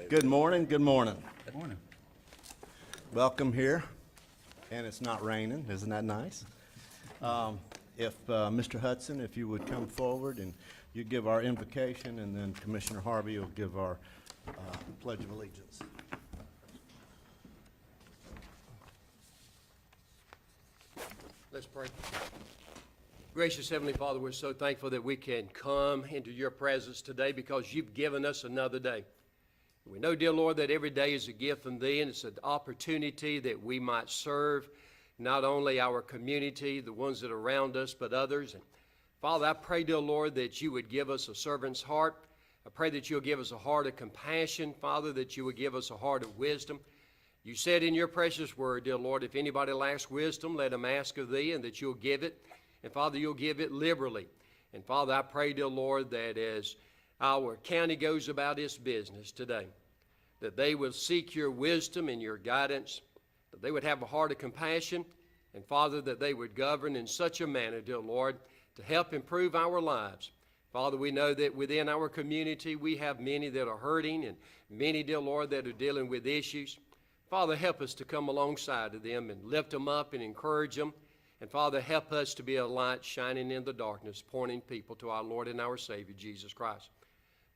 Good morning, good morning. Good morning. Welcome here, and it's not raining, isn't that nice? Mr. Hudson, if you would come forward and you give our invocation, and then Commissioner Harvey will give our Pledge of Allegiance. Let's pray. Gracious Heavenly Father, we're so thankful that we can come into your presence today because you've given us another day. We know, dear Lord, that every day is a gift from Thee, and it's an opportunity that we might serve not only our community, the ones that are around us, but others. And Father, I pray, dear Lord, that you would give us a servant's heart. I pray that you'll give us a heart of compassion, Father, that you would give us a heart of wisdom. You said in your precious word, dear Lord, if anybody lacks wisdom, let him ask of Thee, and that you'll give it. And Father, you'll give it liberally. And Father, I pray, dear Lord, that as our county goes about its business today, that they will seek your wisdom and your guidance, that they would have a heart of compassion, and Father, that they would govern in such a manner, dear Lord, to help improve our lives. Father, we know that within our community we have many that are hurting and many, dear Lord, that are dealing with issues. Father, help us to come alongside of them and lift them up and encourage them. And Father, help us to be a light shining in the darkness, pointing people to our Lord and our Savior, Jesus Christ.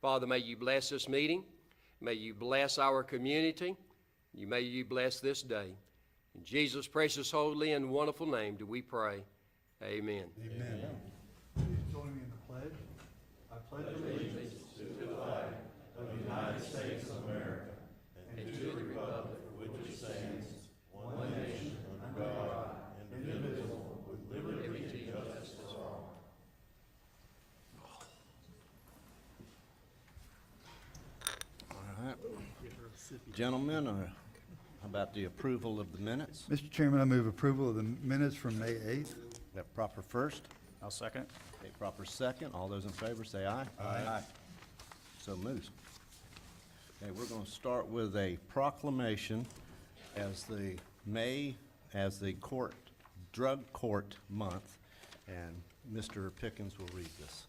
Father, may you bless this meeting. May you bless our community. May you bless this day. In Jesus' precious, holy, and wonderful name do we pray. Amen. Amen. Please join me in the pledge. I pledge allegiance to the flag of the United States of America and to the republic for which it stands, one nation, under God, indivisible, with liberty and justice for all. All right. Gentlemen, how about the approval of the minutes? Mr. Chairman, I move approval of the minutes from May 8th. That proper first? I'll second. Okay, proper second. All those in favor say aye. Aye. So moves. Okay, we're going to start with a proclamation as the drug court month, and Mr. Pickens will read this.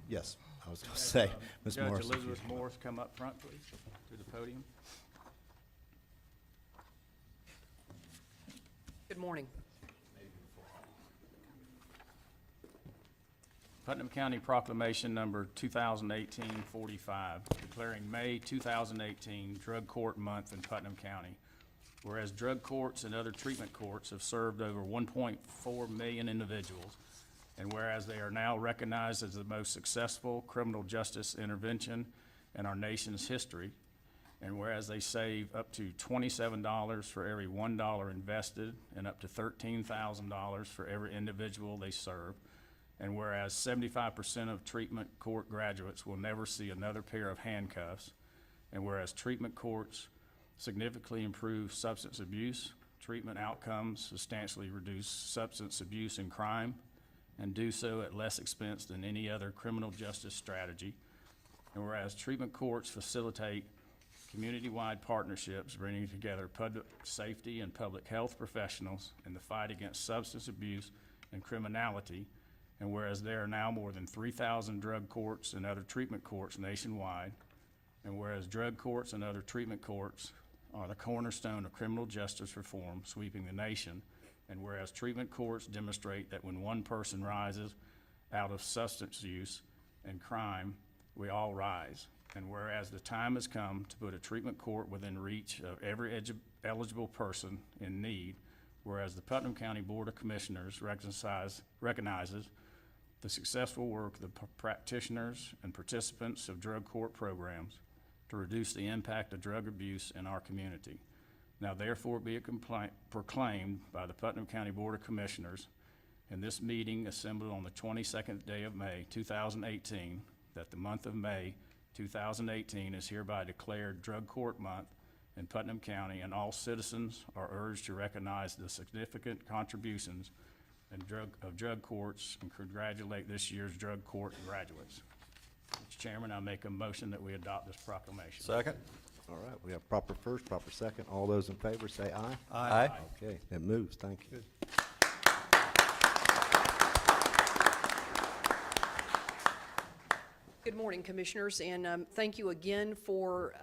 Yes, I was going to say, Ms. Judge Morris. if you- Elizabeth Morris, come up front, please, to the podium. Good morning. Putnam County Proclamation Number 2018-45, declaring May 2018 Drug Court Month in Putnam County. Whereas drug courts and other treatment courts have served over 1.4 million individuals, and whereas they are now recognized as the most successful criminal justice intervention in our nation's history, and whereas they save up to $27 for every $1 invested and up to $13,000 for every individual they serve, and whereas 75% of treatment court graduates will never see another pair of handcuffs, and whereas treatment courts significantly improve substance abuse treatment outcomes, substantially reduce substance abuse and crime, and do so at less expense than any other criminal justice strategy, and whereas treatment courts facilitate community-wide partnerships bringing together public safety and public health professionals in the fight against substance abuse and criminality, and whereas there are now more than 3,000 drug courts and other treatment courts nationwide, and whereas drug courts and other treatment courts are the cornerstone of criminal justice reform sweeping the nation, and whereas treatment courts demonstrate that when one person rises out of substance use and crime, we all rise. And whereas the time has come to put a treatment court within reach of every eligible person in need, whereas the Putnam County Board of Commissioners recognizes the successful work of the practitioners and participants of drug court programs to reduce the impact of drug abuse in our community. Now therefore be it proclaimed by the Putnam County Board of Commissioners in this meeting assembled on the 22nd day of May 2018 that the month of May 2018 is hereby declared Drug Court Month in Putnam County, and all citizens are urged to recognize the significant contributions of drug courts and congratulate this year's drug court graduates. Mr. Chairman, I make a motion that we adopt this proclamation. Second. All right, we have proper first, proper second. All those in favor say aye. Aye. Okay, that moves. Thank you. Good. Good morning, Commissioners, and thank you again for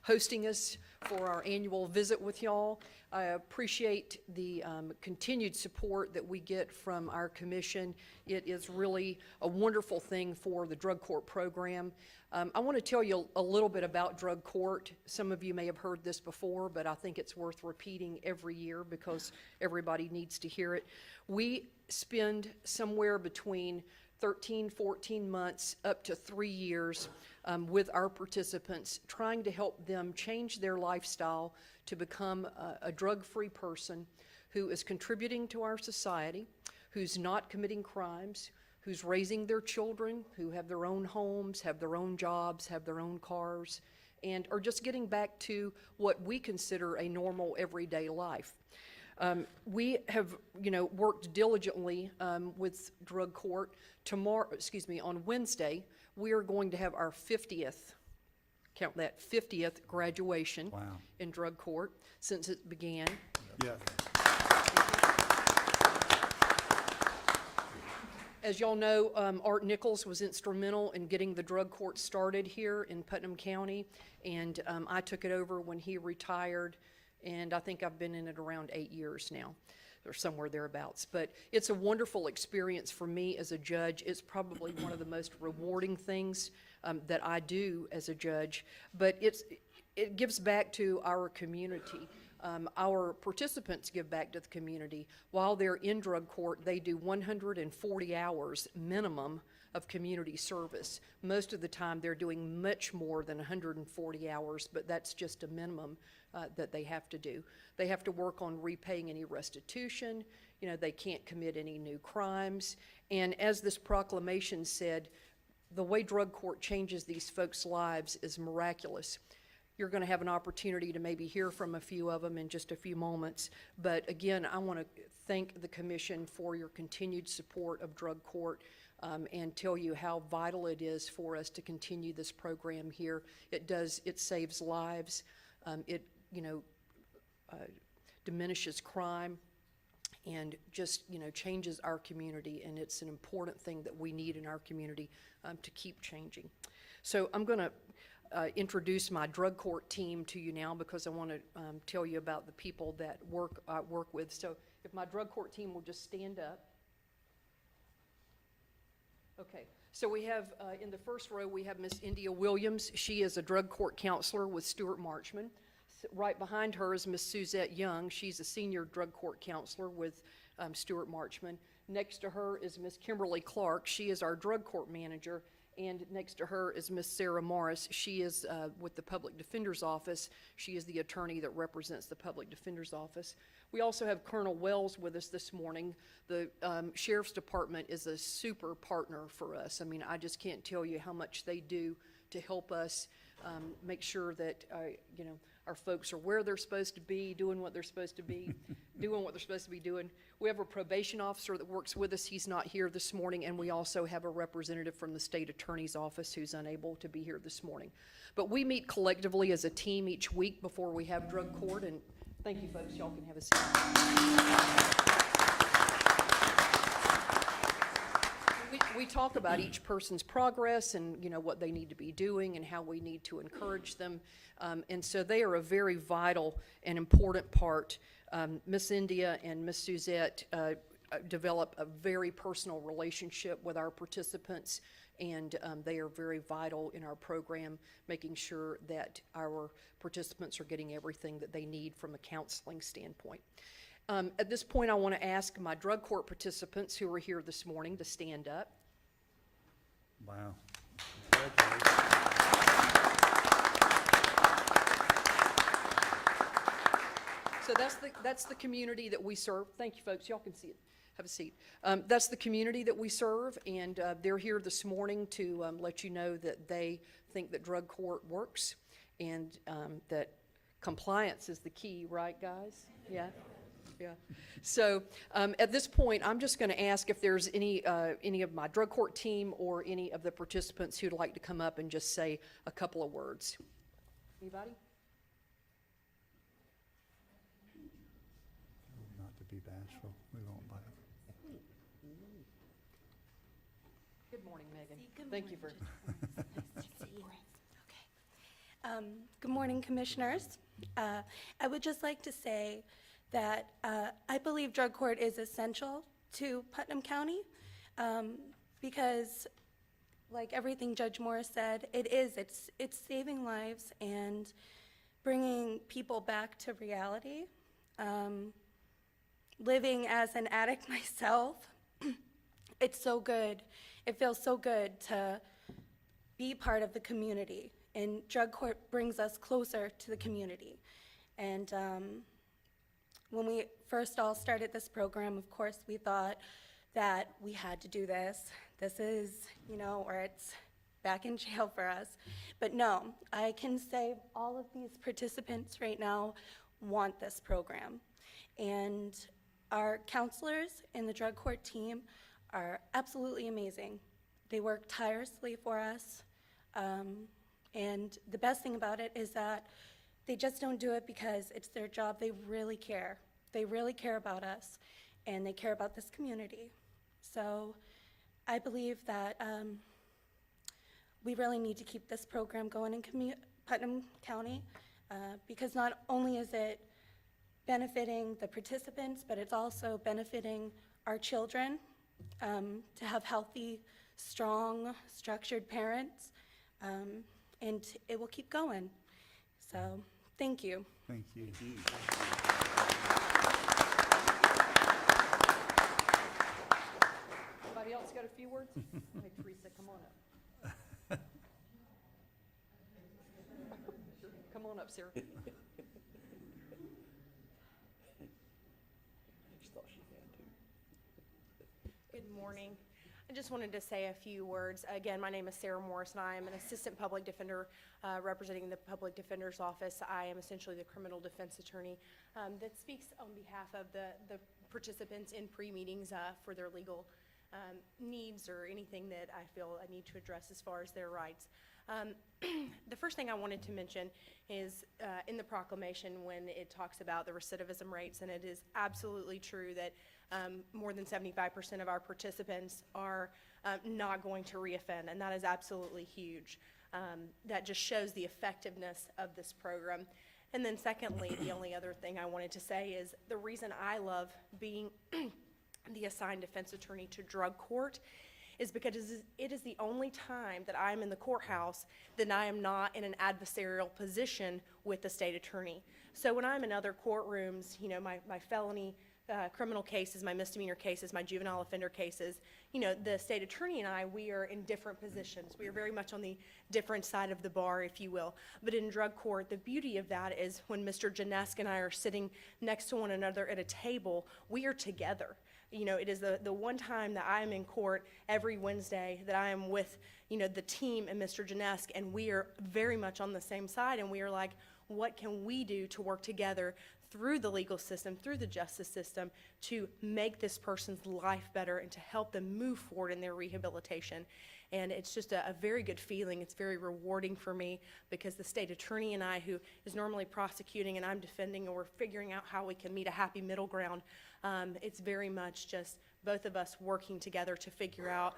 hosting us for our annual visit with y'all. I appreciate the continued support that we get from our commission. It is really a wonderful thing for the drug court program. I want to tell you a little bit about drug court. Some of you may have heard this before, but I think it's worth repeating every year because everybody needs to hear it. We spend somewhere between 13, 14 months, up to 3 years with our participants, trying to help them change their lifestyle to become a drug-free person who is contributing to our society, who's not committing crimes, who's raising their children, who have their own homes, have their own jobs, have their own cars, and are just getting back to what we consider a normal everyday life. We have, worked diligently with drug court. On Wednesday, we are going to have our 50th, count that, 50th graduation Wow. in drug court since it began. Yes. As y'all know, Art Nichols was instrumental in getting the drug court started here in Putnam County, and I took it over when he retired, and I think I've been in it around 8 years now, or somewhere thereabouts. But it's a wonderful experience for me as a judge. It's probably one of the most rewarding things that I do as a judge, but it gives back to our community. Our participants give back to the community. While they're in drug court, they do 140 hours minimum of community service. Most of the time, they're doing much more than 140 hours, but that's just a minimum that they have to do. They have to work on repaying any restitution. They can't commit any new crimes. And as this proclamation said, the way drug court changes these folks' lives is miraculous. You're going to have an opportunity to maybe hear from a few of them in just a few moments. But again, I want to thank the Commission for your continued support of drug court and tell you how vital it is for us to continue this program here. It saves lives. It diminishes crime and just, changes our community. And it's an important thing that we need in our community to keep changing. So I'm going to introduce my drug court team to you now because I want to tell you about the people that I work with. So if my drug court team will just stand up. Okay, so we have, in the first row, we have Miss India Williams. She is a drug court counselor with Stuart Marchman. Right behind her is Miss Suzette Young. She's a senior drug court counselor with Stuart Marchman. Next to her is Miss Kimberly Clark. She is our drug court manager. And next to her is Miss Sarah Morris. She is with the Public Defender's Office. She is the attorney that represents the Public Defender's Office. We also have Colonel Wells with us this morning. The Sheriff's Department is a super partner for us. I mean, I just can't tell you how much they do to help us make sure that, our folks are where they're supposed to be, doing what they're supposed to be, doing what they're supposed to be doing. We have a probation officer that works with us. He's not here this morning, and we also have a representative from the state attorney's office who's unable to be here this morning. But we meet collectively as a team each week before we have drug court, and thank you, folks. Y'all can have a seat. We talk about each person's progress and what they need to be doing and how we need to encourage them, and so they are a very vital and important part. Miss India and Miss Suzette develop a very personal relationship with our participants, and they are very vital in our program, making sure that our participants are getting everything that they need from a counseling standpoint. At this point, I want to ask my drug court participants who are here this morning to stand up. Wow. So that's the community that we serve. Thank you, folks. Y'all can see it. Have a seat. That's the community that we serve, and they're here this morning to let you know that they think that drug court works and that compliance is the key, right, guys? Yeah. Yeah. So at this point, I'm just going to ask if there's any of my drug court team or any of the participants who'd like to come up and just say a couple of words. Anybody? Not to be bashful, we won't bite. Good morning, Megan. Good Thank you morning, for. you. Okay. Good morning, Commissioners. I would just like to say that I believe drug court is essential to Putnam County because, like everything Judge Morris said, it's saving lives and bringing people back to reality. Living as an addict myself, it's so good. It feels so good to be part of the community, and drug court brings us closer to the community. And when we first all started this program, of course, we thought that we had to do this. This is, or it's back in jail for us. But no, I can say all of these participants right now want this program. And our counselors in the drug court team are absolutely amazing. They work tirelessly for us. And the best thing about it is that they just don't do it because it's their job. They really care. They really care about us, and they care about this community. So I believe that we really need to keep this program going in Putnam County because not only is it benefiting the participants, but it's also benefiting our children to have healthy, strong, structured parents, and it will keep going. So, thank you. Thank you. Anybody else got a few words? Hey, Teresa, come on up. Come on up, Sarah. Good morning. I just wanted to say a few words. Again, my name is Sarah Morris, and I am an assistant public defender representing the Public Defender's Office. I am essentially the criminal defense attorney that speaks on behalf of the participants in pre-meetings for their legal needs or anything that I feel I need to address as far as their rights. The first thing I wanted to mention is in the proclamation when it talks about the recidivism rates, and it is absolutely true that more than 75% of our participants are not going to reoffend, and that is absolutely huge. That just shows the effectiveness of this program. And then secondly, the only other thing I wanted to say is the reason I love being the assigned defense attorney to drug court is because it is the only time that I'm in the courthouse that I am not in an adversarial position with the state attorney. So when I'm in other courtrooms, my felony criminal cases, my misdemeanor cases, my juvenile offender cases, the state attorney and I, we are in different positions. We are very much on the different side of the bar, if you will. But in drug court, the beauty of that is when Mr. Janesk and I are sitting next to one another at a table, we are together. It is the one time that I am in court every Wednesday that I am with, the team and Mr. Janesk, and we are very much on the same side, and we are like, what can we do to work together through the legal system, through the justice system, to make this person's life better and to help them move forward in their rehabilitation. And it's just a very good feeling. It's very rewarding for me because the state attorney and I, who is normally prosecuting and I'm defending, and we're figuring out how we can meet a happy middle ground, it's very much just both of us working together to figure out,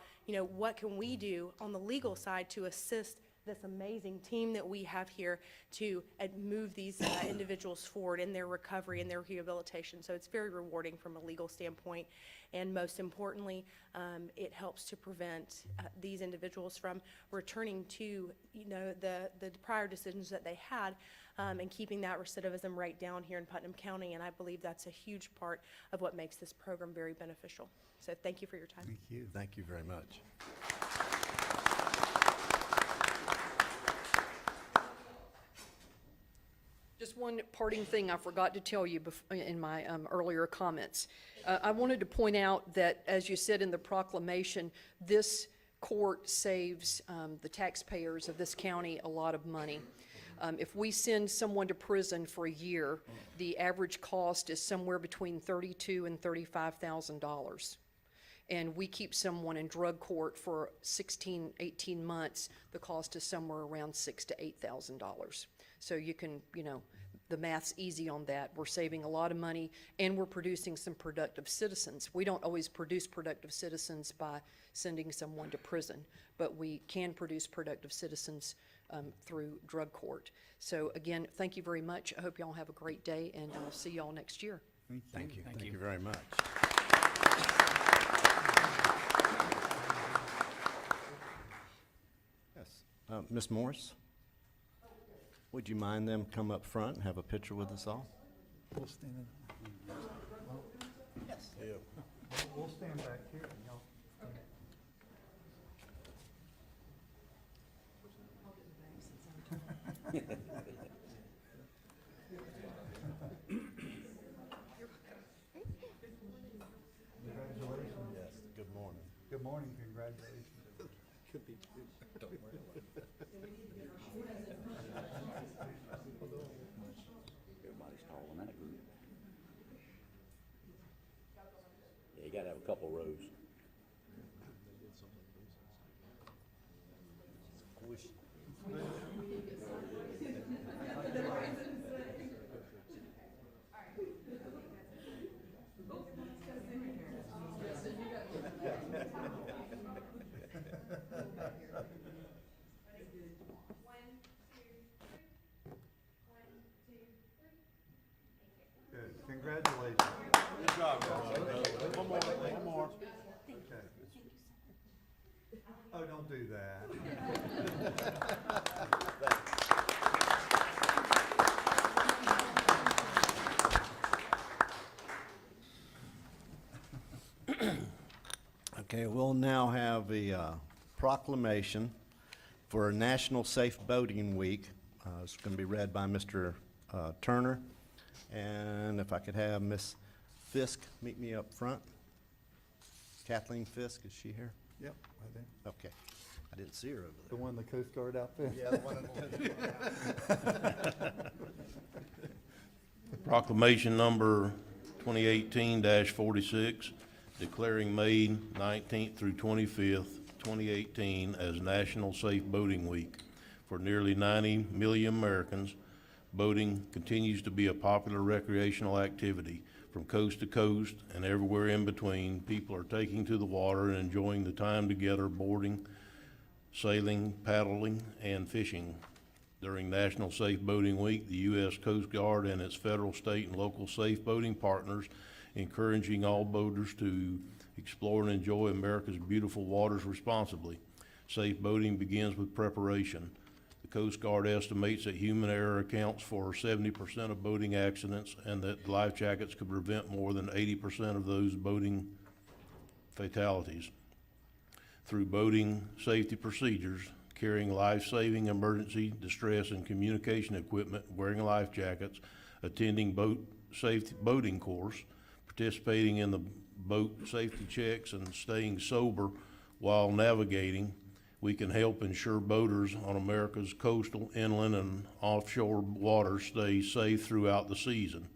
what can we do on the legal side to assist this amazing team that we have here to move these individuals forward in their recovery and their rehabilitation. So it's very rewarding from a legal standpoint, and most importantly, it helps to prevent these individuals from returning to the prior decisions that they had, and keeping that recidivism rate down here in Putnam County. And I believe that's a huge part of what makes this program very beneficial. So thank you for your time. Thank you. Thank you very much. Just one parting thing I forgot to tell you in my earlier comments. I wanted to point out that, as you said in the proclamation, this court saves the taxpayers of this county a lot of money. If we send someone to prison for a year, the average cost is somewhere between $32,000 and $35,000. And we keep someone in drug court for 16, 18 months, the cost is somewhere around $6,000 to $8,000. So you can, the math's easy on that. We're saving a lot of money, and we're producing some productive citizens. We don't always produce productive citizens by sending someone to prison, but we can produce productive citizens through drug court. So again, thank you very much. I hope y'all have a great day, and I'll see y'all next year. Thank you. Thank you very much. Yes. Ms. Morris? Would you mind them come up front and have a picture with us all? We'll stand in. Yes. We'll stand back here and y'all. Congratulations. Yes, good morning. Good morning, congratulations. Everybody's tall in that group. Yeah, you gotta have a couple rows. Good, congratulations. Good job, One more, one more. Okay. Oh, don't do that. Okay, we'll now have a proclamation for National Safe Boating Week. It's going to be read by Mr. Turner. And if I could have Miss Fisk meet me up front. Kathleen Fisk, is she here? Yep, I think. Okay. I didn't see her over The there. one in the Coast Guard outfit? Yeah, the one Proclamation number 2018-46, declaring May 19th through 25th, 2018 as National Safe Boating Week. For nearly 90 million Americans, boating continues to be a popular recreational activity. From coast to coast and everywhere in between, people are taking to the water and enjoying the time together boarding, sailing, paddling, and fishing. During National Safe Boating Week, the U.S. Coast Guard and its federal, state, and local safe boating partners encouraging all boaters to explore and enjoy America's beautiful waters responsibly. Safe boating begins with preparation. The Coast Guard estimates that human error accounts for 70% of boating accidents and that life jackets could prevent more than 80% of those boating fatalities. Through boating safety procedures, carrying life-saving, emergency, distress, and communication equipment, wearing life jackets, attending boating course, participating in the boat safety checks, and staying sober while navigating, we can help ensure boaters on America's coastal, inland, and offshore waters stay safe throughout the season.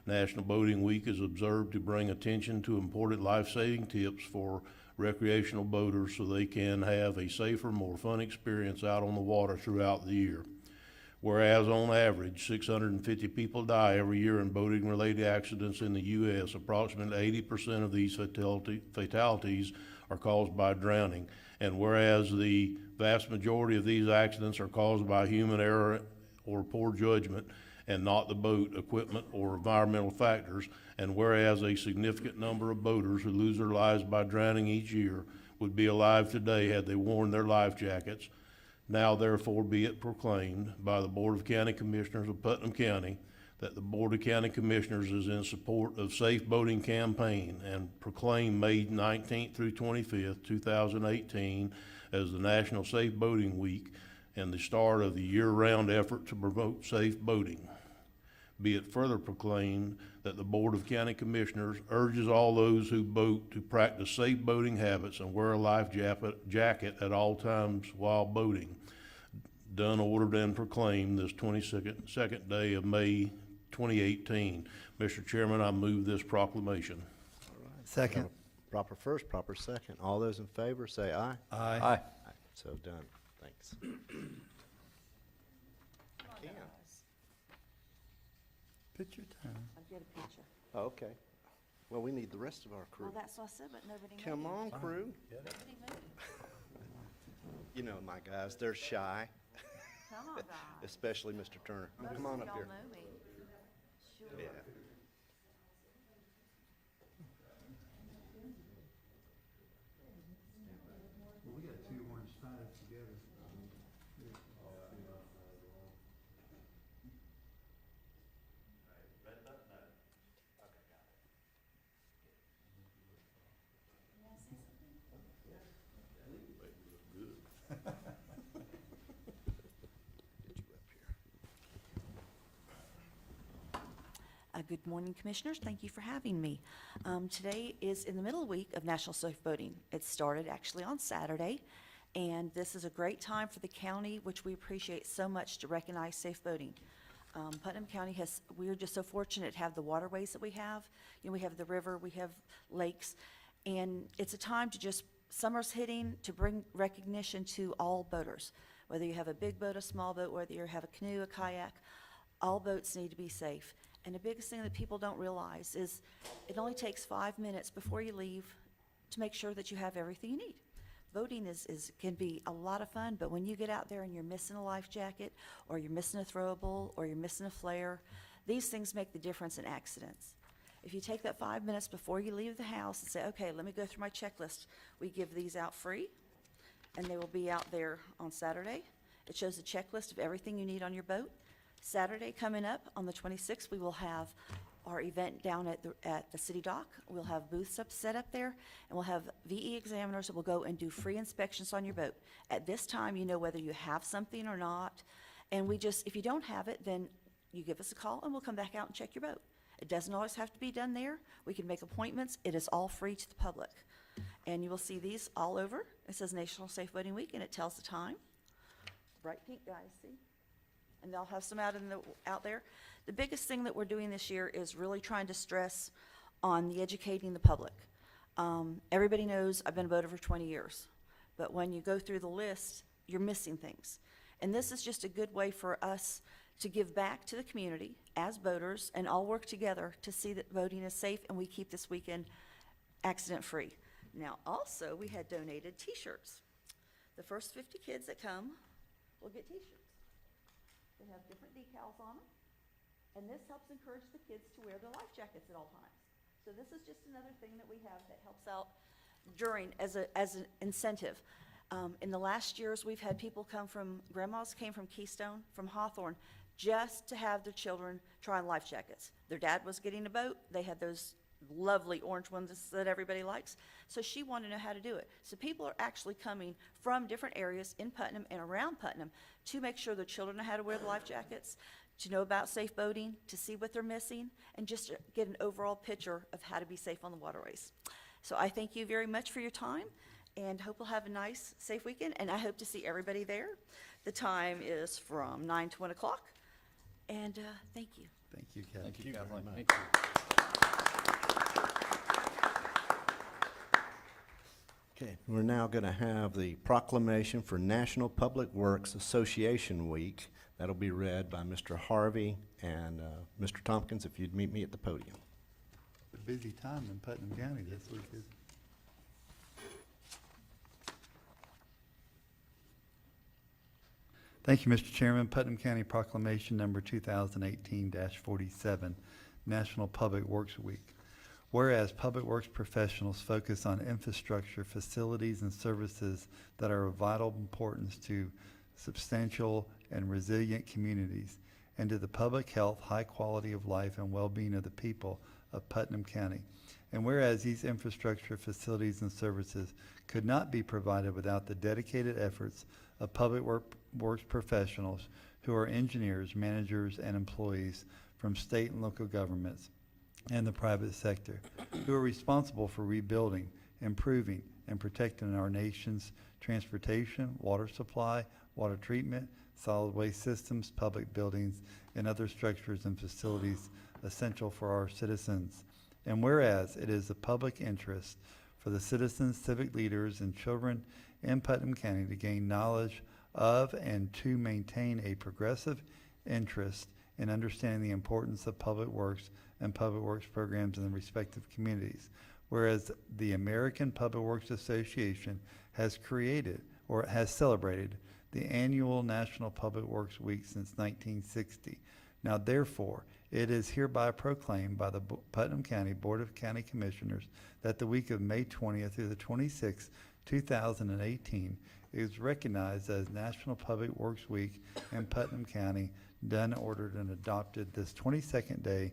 National Boating Week is observed to bring attention to important life-saving tips for recreational boaters so they can have a safer, more fun experience out on the water throughout the year. Whereas on average, 650 people die every year in boating-related accidents in the U.S., approximately 80% of these fatalities are caused by drowning. And whereas the vast majority of these accidents are caused by human error or poor judgment and not the boat, equipment, or environmental factors, and whereas a significant number of boaters who lose their lives by drowning each year would be alive today had they worn their life jackets, now therefore be it proclaimed by the Board of County Commissioners of Putnam County that the Board of County Commissioners is in support of Safe Boating Campaign and proclaim May 19th through 25th, 2018 as the National Safe Boating Week and the start of the year-round effort to promote safe boating. Be it further proclaimed that the Board of County Commissioners urges all those who boat to practice safe boating habits and wear a life jacket at all times while boating. Done, ordered, and proclaimed this 22nd day of May 2018. Mr. Chairman, I move this proclamation. Second. Proper first, proper second. All those in favor say aye. Aye. Aye. So done. Thanks. Picture time. I'll get a picture. Oh, okay. Well, we need the rest of our crew. Well, that's what I said, but nobody moved. Come on, crew. Nobody moved. You know my guys, they're shy, Come on, guys. especially Mr. Turner. Most Come on of up y'all here. know me. Sure. Yeah. Well, we got two orange ties together. Good morning, Commissioners. Thank you for having me. Today is in the middle week of National Safe Boating. It started actually on Saturday, and this is a great time for the county, which we appreciate so much, to recognize safe boating. Putnam County we're just so fortunate to have the waterways that we have. You know, we have the river, we have lakes, and it's a time to just, summer's hitting, to bring recognition to all boaters. Whether you have a big boat, a small boat, whether you have a canoe, a kayak, all boats need to be safe. And the biggest thing that people don't realize is it only takes 5 minutes before you leave to make sure that you have everything you need. Boating can be a lot of fun, but when you get out there and you're missing a life jacket, or you're missing a throwable, or you're missing a flare, these things make the difference in accidents. If you take that 5 minutes before you leave the house and say, okay, let me go through my checklist, we give these out free, and they will be out there on Saturday. It shows a checklist of everything you need on your boat. Saturday coming up on the 26th, we will have our event down at the city dock. We'll have booths set up there, and we'll have VE examiners that will go and do free inspections on your boat. At this time, you know whether you have something or not, and if you don't have it, then you give us a call and we'll come back out and check your boat. It doesn't always have to be done there. We can make appointments. It is all free to the public. And you will see these all over. It says National Safe Boating Week, and it tells the time. Bright pink, guys, see? And they'll have some out there. The biggest thing that we're doing this year is really trying to stress on the educating the public. Everybody knows I've been a boater for 20 years, but when you go through the list, you're missing things. And this is just a good way for us to give back to the community as boaters and all work together to see that boating is safe and we keep this weekend accident-free. Now, also, we had donated T-shirts. The first 50 kids that come will get T-shirts. They have different decals on them, and this helps encourage the kids to wear their life jackets at all times. So this is just another thing that we have that helps out as an incentive. In the last years, we've had people grandmas came from Keystone, from Hawthorne, just to have their children try on life jackets. Their dad was getting a boat. They had those lovely orange ones that everybody likes. So she wanted to know how to do it. So people are actually coming from different areas in Putnam and around Putnam to make sure their children know how to wear the life jackets, to know about safe boating, to see what they're missing, and just to get an overall picture of how to be safe on the waterways. So I thank you very much for your time, and hope you'll have a nice, safe weekend, and I hope to see everybody there. The time is from 9 to 1 o'clock, and thank you. Thank you, Kathleen. Thank you, Kathleen. Thank Thank you. Okay, we're now going to have the proclamation for National Public Works Association Week. That'll be read by Mr. Harvey and Mr. Tompkins, if you'd meet me at the podium. A busy time in Putnam County this week, isn't it? Thank you, Mr. Chairman. Putnam County Proclamation Number 2018-47, National Public Works Week. Whereas public works professionals focus on infrastructure, facilities, and services that are of vital importance to substantial and resilient communities, and to the public health, high quality of life, and well-being of the people of Putnam County. And whereas these infrastructure, facilities, and services could not be provided without the dedicated efforts of public works professionals who are engineers, managers, and employees from state and local governments and the private sector, who are responsible for rebuilding, improving, and protecting our nation's transportation, water supply, water treatment, solid waste systems, public buildings, and other structures and facilities essential for our citizens. And whereas it is the public interest for the citizens, civic leaders, and children in Putnam County to gain knowledge of and to maintain a progressive interest in understanding the importance of public works and public works programs in the respective communities. Whereas the American Public Works Association has created or has celebrated the annual National Public Works Week since 1960. Now therefore, it is hereby proclaimed by the Putnam County Board of County Commissioners that the week of May 20th through the 26th, 2018 is recognized as National Public Works Week in Putnam County, done, ordered, and adopted this 22nd day,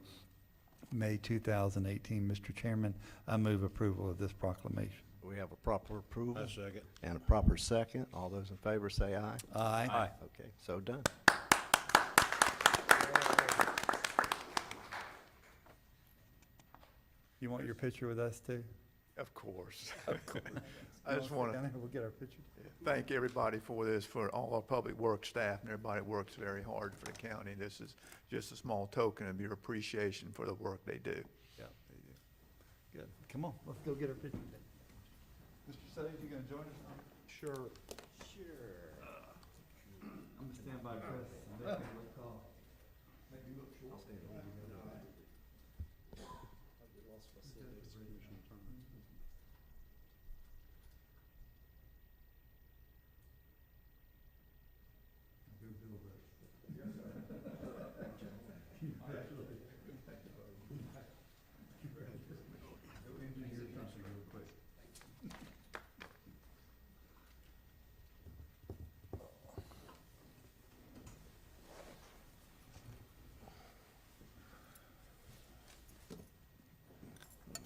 May 2018. Mr. Chairman, I move approval of this proclamation. We have a proper approval. I second. And a proper second. All those in favor say aye. Aye. Okay, so done. You want your picture with us too? Of course. I just want to We'll get our picture. thank everybody for this, for all our public works staff and everybody that works very hard for the county. This is just a small token of your appreciation for the work they do. Yeah, they do. Good. Come on, let's go get our picture. Mr. Sage, you gonna join us? Sure. I'm gonna stand by Chris and make him look tall. Make me look short.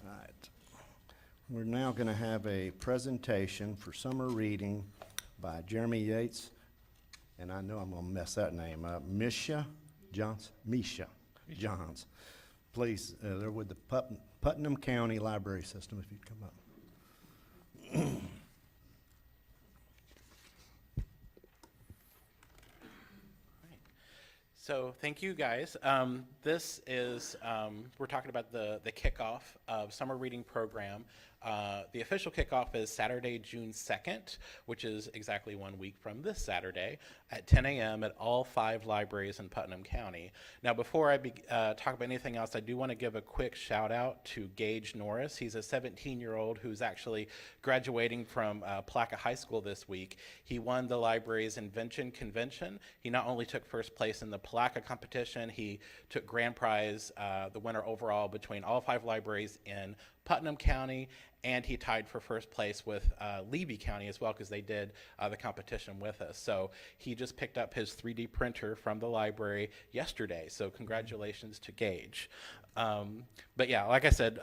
All right. We're now going to have a presentation for summer reading by Jeremy Yates, and I know I'm going to mess that name up, Misha Johns. Please, they're with the Putnam County Library System, if you'd come up. So thank you, guys. This is, we're talking about the kickoff of summer reading program. The official kickoff is Saturday, June 2nd, which is exactly 1 week from this Saturday at 10 a.m. at all 5 libraries in Putnam County. Now, before I talk about anything else, I do want to give a quick shout out to Gage Norris. He's a 17-year-old who's actually graduating from Placa High School this week. He won the library's Invention Convention. He not only took first place in the Placa competition, he took grand prize, the winner overall between all 5 libraries in Putnam County, and he tied for first place with Levy County as well, because they did the competition with us. So he just picked up his 3D printer from the library yesterday, so congratulations to Gage. But yeah, like I said,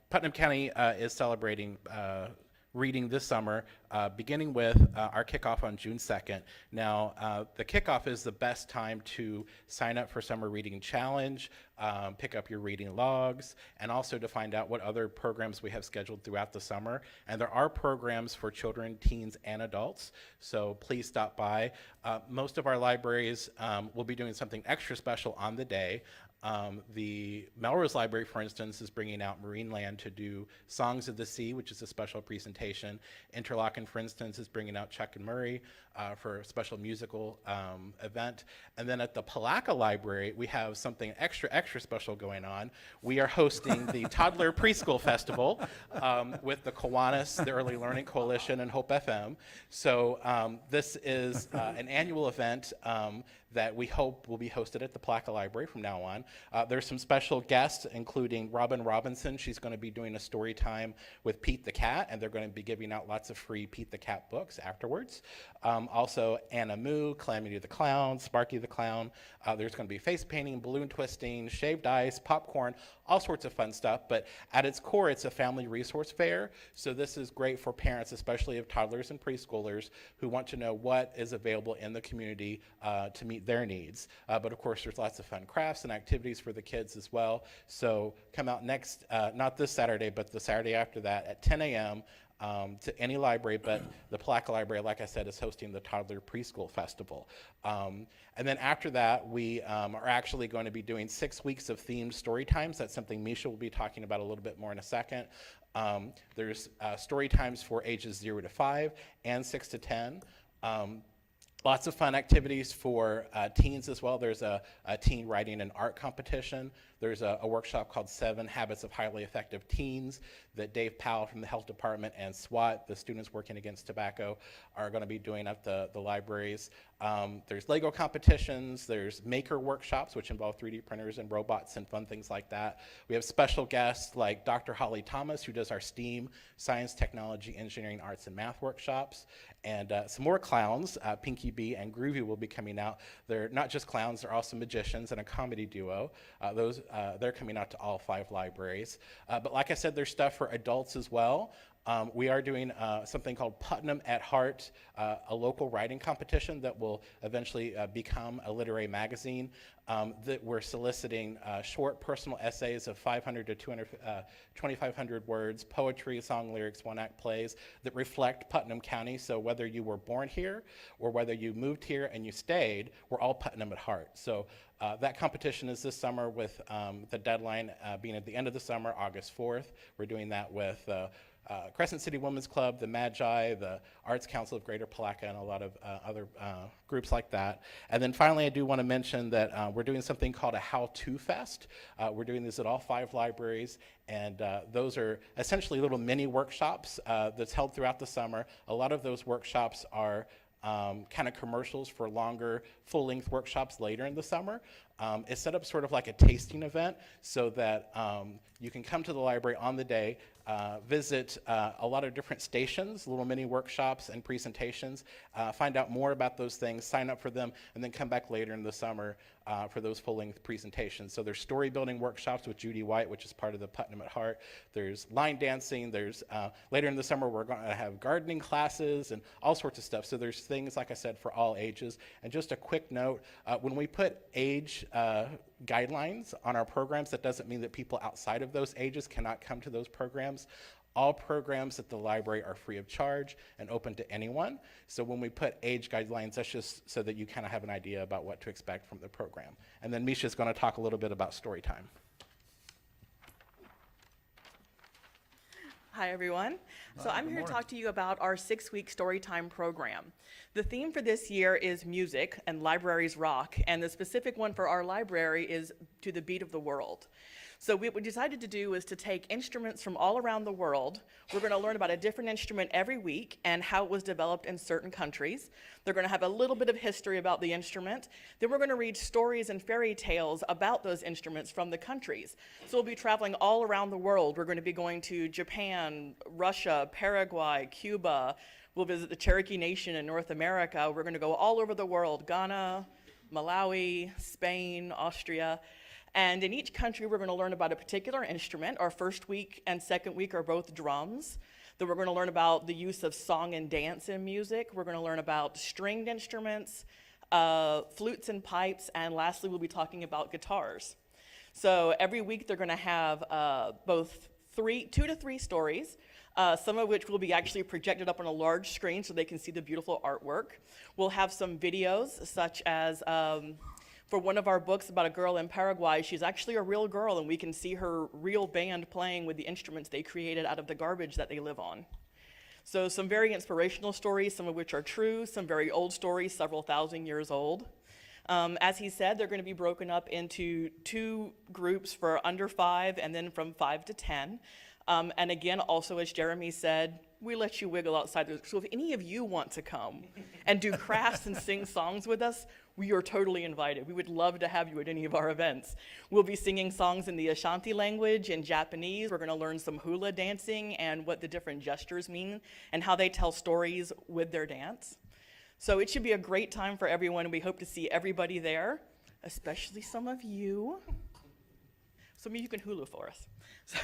Putnam County is celebrating reading this summer, beginning with our kickoff on June 2nd. Now, the kickoff is the best time to sign up for Summer Reading Challenge, pick up your reading logs, and also to find out what other programs we have scheduled throughout the summer. And there are programs for children, teens, and adults, so please stop by. Most of our libraries will be doing something extra special on the day. The Melrose Library, for instance, is bringing out Marineland to do Songs of the Sea, which is a special presentation. Interlochen, for instance, is bringing out Chuck and Murray for a special musical event. And then at the Palaca Library, we have something extra special going on. We are hosting the Toddler Preschool Festival with the Kiwanis, the Early Learning Coalition, and Hope FM. So this is an annual event that we hope will be hosted at the Palaca Library from now on. There's some special guests, including Robin Robinson. She's going to be doing a story time with Pete the Cat, and they're going to be giving out lots of free Pete the Cat books afterwards. Also, Anna Moo, Calamity the Clown, Sparky the Clown. There's going to be face painting, balloon twisting, shaved ice, popcorn, all sorts of fun stuff. But at its core, it's a family resource fair. So this is great for parents, especially of toddlers and preschoolers, who want to know what is available in the community to meet their needs. But of course, there's lots of fun crafts and activities for the kids as well. So come out next, not this Saturday, but the Saturday after that at 10 a.m. To any library, but the Palaca Library, like I said, is hosting the Toddler Preschool Festival. And then after that, we are actually going to be doing 6 weeks of themed story times. That's something Misha will be talking about a little bit more in a second. There's story times for ages 0 to 5 and 6 to 10. Lots of fun activities for teens as well. There's a teen writing and art competition. There's a workshop called 7 Habits of Highly Effective Teens that Dave Powell from the Health Department and SWAT, the Students Working Against Tobacco, are going to be doing at the libraries. There's Lego competitions. There's maker workshops, which involve 3D printers and robots and fun things like that. We have special guests like Dr. Holly Thomas, who does our STEAM, Science, Technology, Engineering, Arts, and Math workshops. And some more clowns, Pinky B and Groovy, will be coming out. They're not just clowns, they're also magicians and a comedy duo. They're coming out to all 5 libraries. But like I said, there's stuff for adults as well. We are doing something called Putnam at Heart, a local writing competition that will eventually become a literary magazine. That we're soliciting short personal essays of 500 to 2,500 words, poetry, song lyrics, one-act plays that reflect Putnam County. So whether you were born here or whether you moved here and you stayed, we're all Putnam at heart. So that competition is this summer with the deadline being at the end of the summer, August 4th. We're doing that with Crescent City Women's Club, the Magi, the Arts Council of Greater Palaca, and a lot of other groups like that. And then finally, I do want to mention that we're doing something called a How-To Fest. We're doing this at all 5 libraries, and those are essentially little mini workshops that's held throughout the summer. A lot of those workshops are kind of commercials for longer, full-length workshops later in the summer. It's set up sort of like a tasting event so that you can come to the library on the day, visit a lot of different stations, little mini workshops and presentations, find out more about those things, sign up for them, and then come back later in the summer for those full-length presentations. So there's story building workshops with Judy White, which is part of the Putnam at Heart. There's line dancing. There's later in the summer we're going to have gardening classes and all sorts of stuff. So there's things, like I said, for all ages. And just a quick note, when we put age guidelines on our programs, that doesn't mean that people outside of those ages cannot come to those programs. All programs at the library are free of charge and open to anyone. So when we put age guidelines, that's just so that you kind of have an idea about what to expect from the program. And then Misha's going to talk a little bit about story time. Hi, everyone. So I'm here to talk to you about our 6-week Storytime program. The theme for this year is music and libraries rock, and the specific one for our library is To the Beat of the World. So what we decided to do is to take instruments from all around the world. We're going to learn about a different instrument every week and how it was developed in certain countries. They're going to have a little bit of history about the instrument. Then we're going to read stories and fairy tales about those instruments from the countries. So we'll be traveling all around the world. We're going to be going to Japan, Russia, Paraguay, Cuba. We'll visit the Cherokee Nation in North America. We're going to go all over the world, Ghana, Malawi, Spain, Austria. And in each country, we're going to learn about a particular instrument. Our first week and second week are both drums. Then we're going to learn about the use of song and dance in music. We're going to learn about stringed instruments, flutes and pipes, and lastly, we'll be talking about guitars. So every week, they're going to have both 2 to 3 stories, some of which will be actually projected up on a large screen so they can see the beautiful artwork. We'll have some videos, such as for one of our books about a girl in Paraguay, she's actually a real girl, and we can see her real band playing with the instruments they created out of the garbage that they live on. So some very inspirational stories, some of which are true, some very old stories, several thousand years old. As he said, they're going to be broken up into 2 groups for under 5 and then from 5 to 10. And again, also as Jeremy said, we let you wiggle outside. So if any of you want to come and do crafts and sing songs with us, we are totally invited. We would love to have you at any of our events. We'll be singing songs in the Ashanti language, in Japanese. We're going to learn some hula dancing and what the different gestures mean and how they tell stories with their dance. So it should be a great time for everyone, and we hope to see everybody there, especially some of you. Some of you can hula for us. So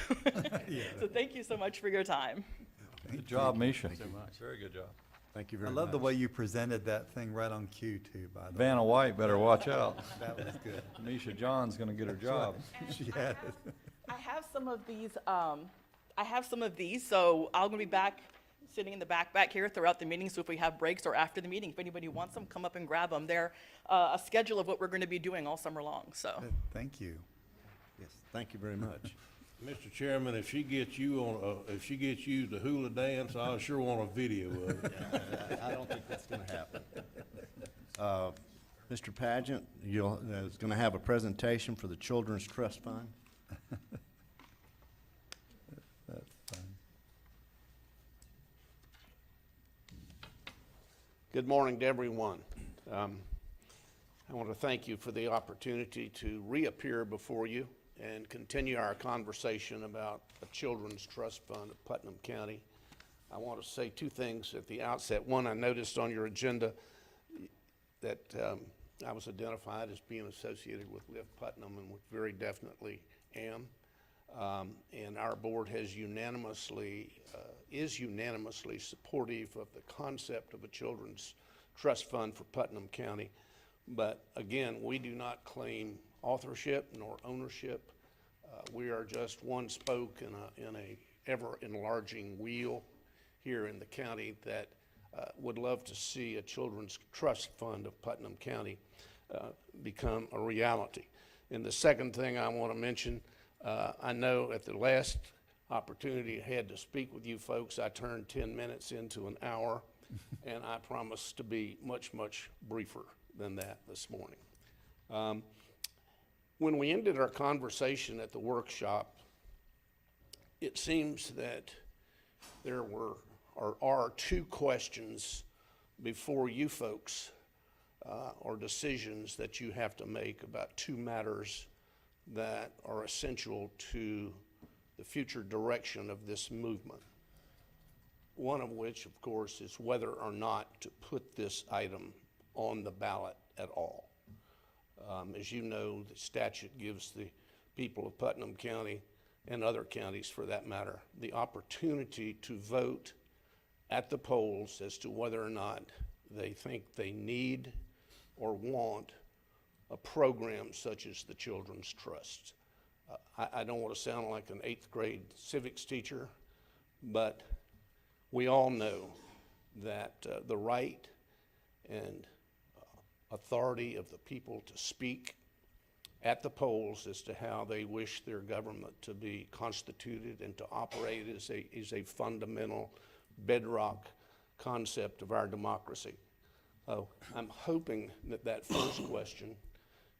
thank you so much for your time. Good job, Misha. Thank you so much. Very good job. Thank you very I much. love the way you presented that thing right on cue too, by the way. Vanna White better watch out. That was good. Misha John's gonna get her job. She has. I have some of these. So I'm gonna be back, sitting in the back here throughout the meeting. So if we have breaks or after the meeting, if anybody wants them, come up and grab them. They're a schedule of what we're going to be doing all summer long. So Thank you. Yes, thank you very much. Mr. Chairman, if she gets you the hula dance, I sure want a video of it. I don't think that's gonna happen. Mr. Pageant, is going to have a presentation for the Children's Trust Fund. That's fine. Good morning to everyone. I want to thank you for the opportunity to reappear before you and continue our conversation about a Children's Trust Fund of Putnam County. I want to say two things at the outset. One, I noticed on your agenda that I was identified as being associated with Live Putnam, and very definitely am. And our board has is unanimously supportive of the concept of a Children's Trust Fund for Putnam County. But again, we do not claim authorship nor ownership. We are just one spoke in a ever-enlarging wheel here in the county that would love to see a Children's Trust Fund of Putnam County become a reality. And the second thing I want to mention, I know at the last opportunity I had to speak with you folks, I turned 10 minutes into an hour, and I promise to be much, much briefer than that this morning. When we ended our conversation at the workshop, it seems that there are two questions before you folks, or decisions that you have to make about two matters that are essential to the future direction of this movement. One of which, of course, is whether or not to put this item on the ballot at all. As you know, the statute gives the people of Putnam County, and other counties for that matter, the opportunity to vote at the polls as to whether or not they think they need or want a program such as the Children's Trust. I don't want to sound like an 8th grade civics teacher, but we all know that the right and authority of the people to speak at the polls as to how they wish their government to be constituted and to operate is a fundamental bedrock concept of our democracy. I'm hoping that that first question,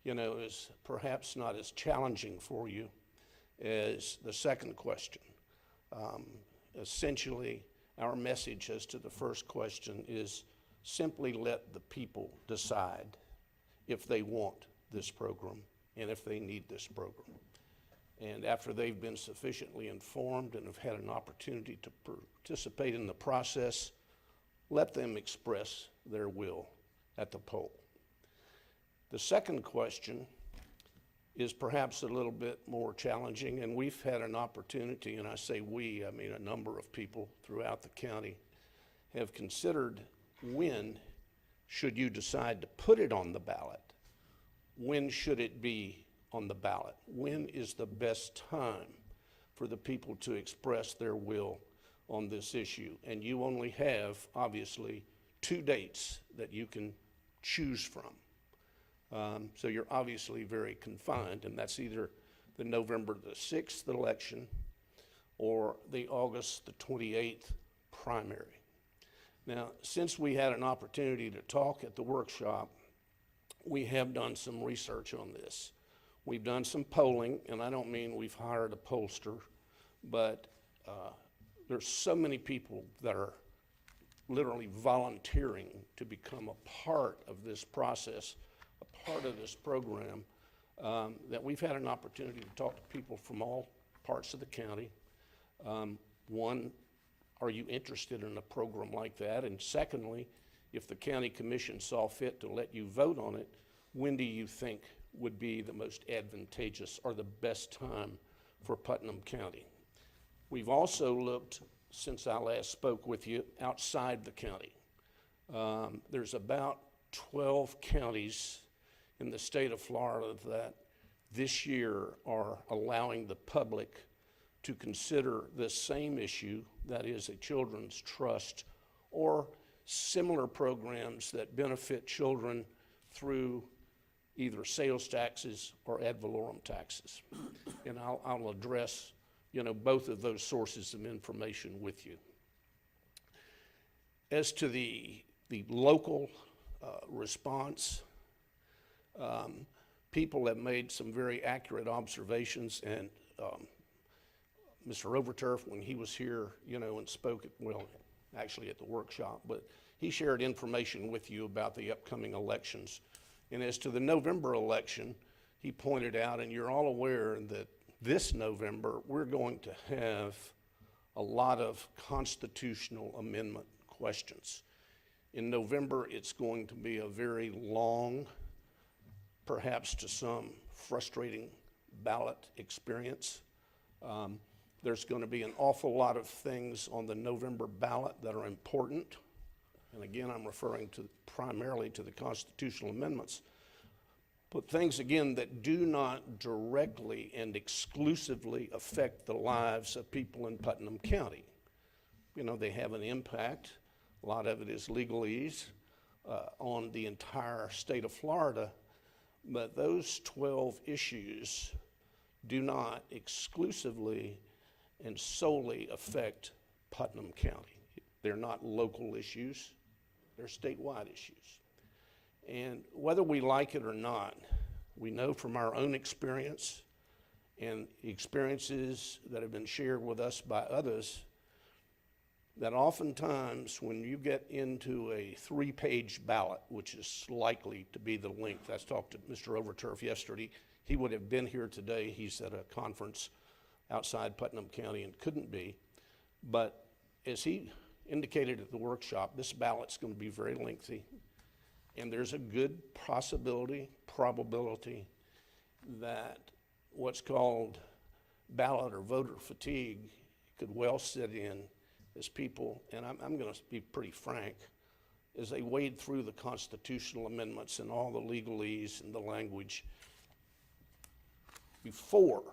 is perhaps not as challenging for you as the second question. Essentially, our message as to the first question is simply let the people decide if they want this program and if they need this program. And after they've been sufficiently informed and have had an opportunity to participate in the process, let them express their will at the poll. The second question is perhaps a little bit more challenging, and we've had an opportunity, and I say we, I mean a number of people throughout the county have considered when should you decide to put it on the ballot? When should it be on the ballot? When is the best time for the people to express their will on this issue? And you only have, obviously, 2 dates that you can choose from. So you're obviously very confined, and that's either the November the 6th election or the August the 28th primary. Now, since we had an opportunity to talk at the workshop, we have done some research on this. We've done some polling, and I don't mean we've hired a pollster, but there's so many people that are literally volunteering to become a part of this process, a part of this program, that we've had an opportunity to talk to people from all parts of the county. One, are you interested in a program like that? And secondly, if the county commission saw fit to let you vote on it, when do you think would be the most advantageous or the best time for Putnam County? We've also looked, since I last spoke with you, outside the county. There's about 12 counties in the state of Florida that this year are allowing the public to consider this same issue, that is a children's trust, or similar programs that benefit children through either sales taxes or ad valorem taxes. And I'll address, both of those sources of information with you. As to the local response. People have made some very accurate observations, and Mr. Overturf, when he was here, and spoke actually at the workshop, but he shared information with you about the upcoming elections. And as to the November election, he pointed out, and you're all aware that this November, we're going to have a lot of constitutional amendment questions. In November, it's going to be a very long, perhaps to some frustrating ballot experience. There's going to be an awful lot of things on the November ballot that are important. And again, I'm referring primarily to the constitutional amendments. But things, again, that do not directly and exclusively affect the lives of people in Putnam County. They have an impact. A lot of it is legalese on the entire state of Florida. But those 12 issues do not exclusively and solely affect Putnam County. They're not local issues, they're statewide issues. And whether we like it or not, we know from our own experience and experiences that have been shared with us by others that oftentimes when you get into a 3-page ballot, which is likely to be the length, I talked to Mr. Overturf yesterday, he would have been here today, he's at a conference outside Putnam County and couldn't be, but as he indicated at the workshop, this ballot's going to be very lengthy, and there's a good probability that what's called ballot or voter fatigue could well set in as people, and I'm going to be pretty frank, as they wade through the constitutional amendments and all the legalese and the language before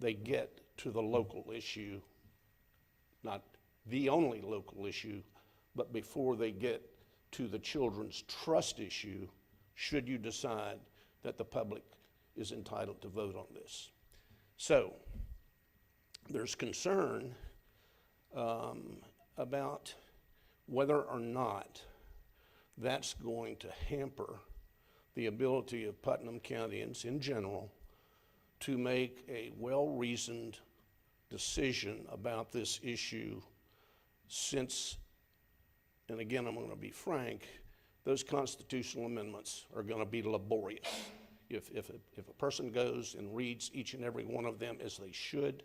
they get to the local issue, not the only local issue, but before they get to the children's trust issue, should you decide that the public is entitled to vote on this. So there's concern about whether or not that's going to hamper the ability of Putnam Countyans in general to make a well-reasoned decision about this issue, since, and again, I'm going to be frank, those constitutional amendments are going to be laborious. If a person goes and reads each and every one of them as they should,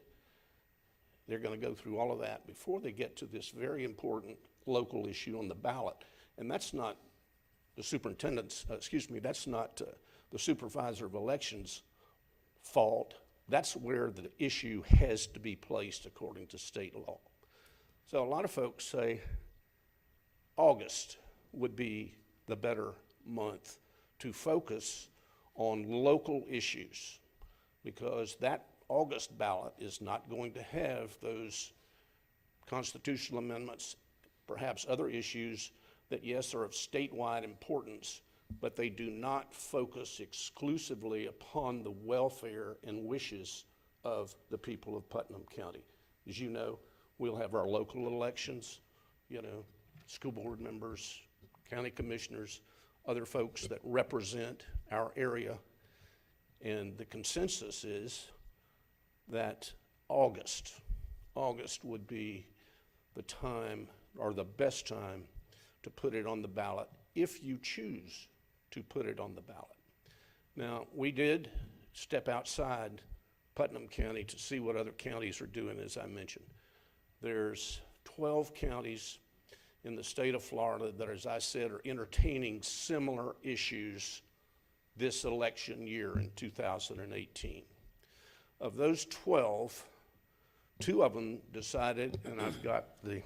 they're going to go through all of that before they get to this very important local issue on the ballot. And that's not the superintendent's, that's not the supervisor of elections' fault. That's where the issue has to be placed according to state law. So a lot of folks say August would be the better month to focus on local issues, because that August ballot is not going to have those constitutional amendments, perhaps other issues that, yes, are of statewide importance, but they do not focus exclusively upon the welfare and wishes of the people of Putnam County. As you know, we'll have our local elections, school board members, county commissioners, other folks that represent our area. And the consensus is that August would be the time, or the best time, to put it on the ballot if you choose to put it on the ballot. Now, we did step outside Putnam County to see what other counties are doing, as I mentioned. There's 12 counties in the state of Florida that, as I said, are entertaining similar issues this election year in 2018. Of those 12, 2 of them decided, and I've got the,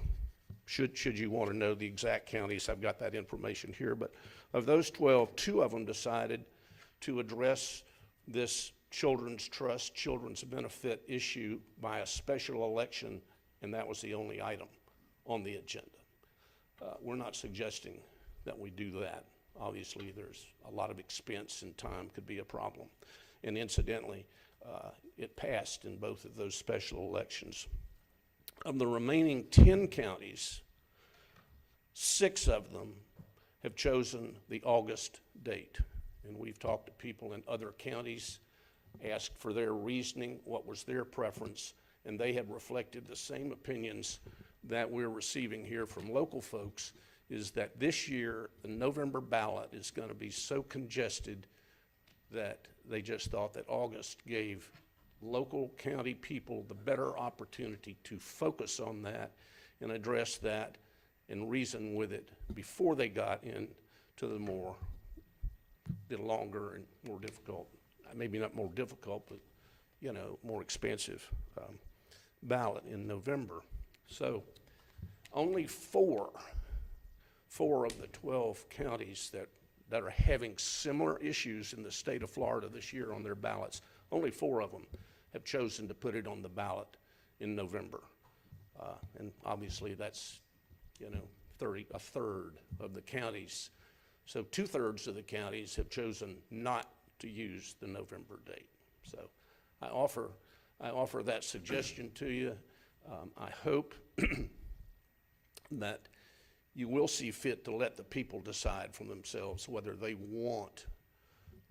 should you want to know the exact counties, I've got that information here, but of those 12, 2 of them decided to address this children's trust, children's benefit issue by a special election, and that was the only item on the agenda. We're not suggesting that we do that. Obviously, there's a lot of expense and time could be a problem. And incidentally, it passed in both of those special elections. Of the remaining 10 counties, 6 of them have chosen the August date. And we've talked to people in other counties, asked for their reasoning, what was their preference, and they have reflected the same opinions that we're receiving here from local folks, is that this year, the November ballot is going to be so congested that they just thought that August gave local county people the better opportunity to focus on that and address that and reason with it before they got into the longer and more difficult, maybe not more difficult, but, you know, more expensive ballot in November. So only four of the 12 counties that are having similar issues in the state of Florida this year on their ballots, only 4 of them have chosen to put it on the ballot in November. And obviously that's, you know, a third of the counties. So 2/3 of the counties have chosen not to use the November date. So I offer that suggestion to you. I hope that you will see fit to let the people decide for themselves whether they want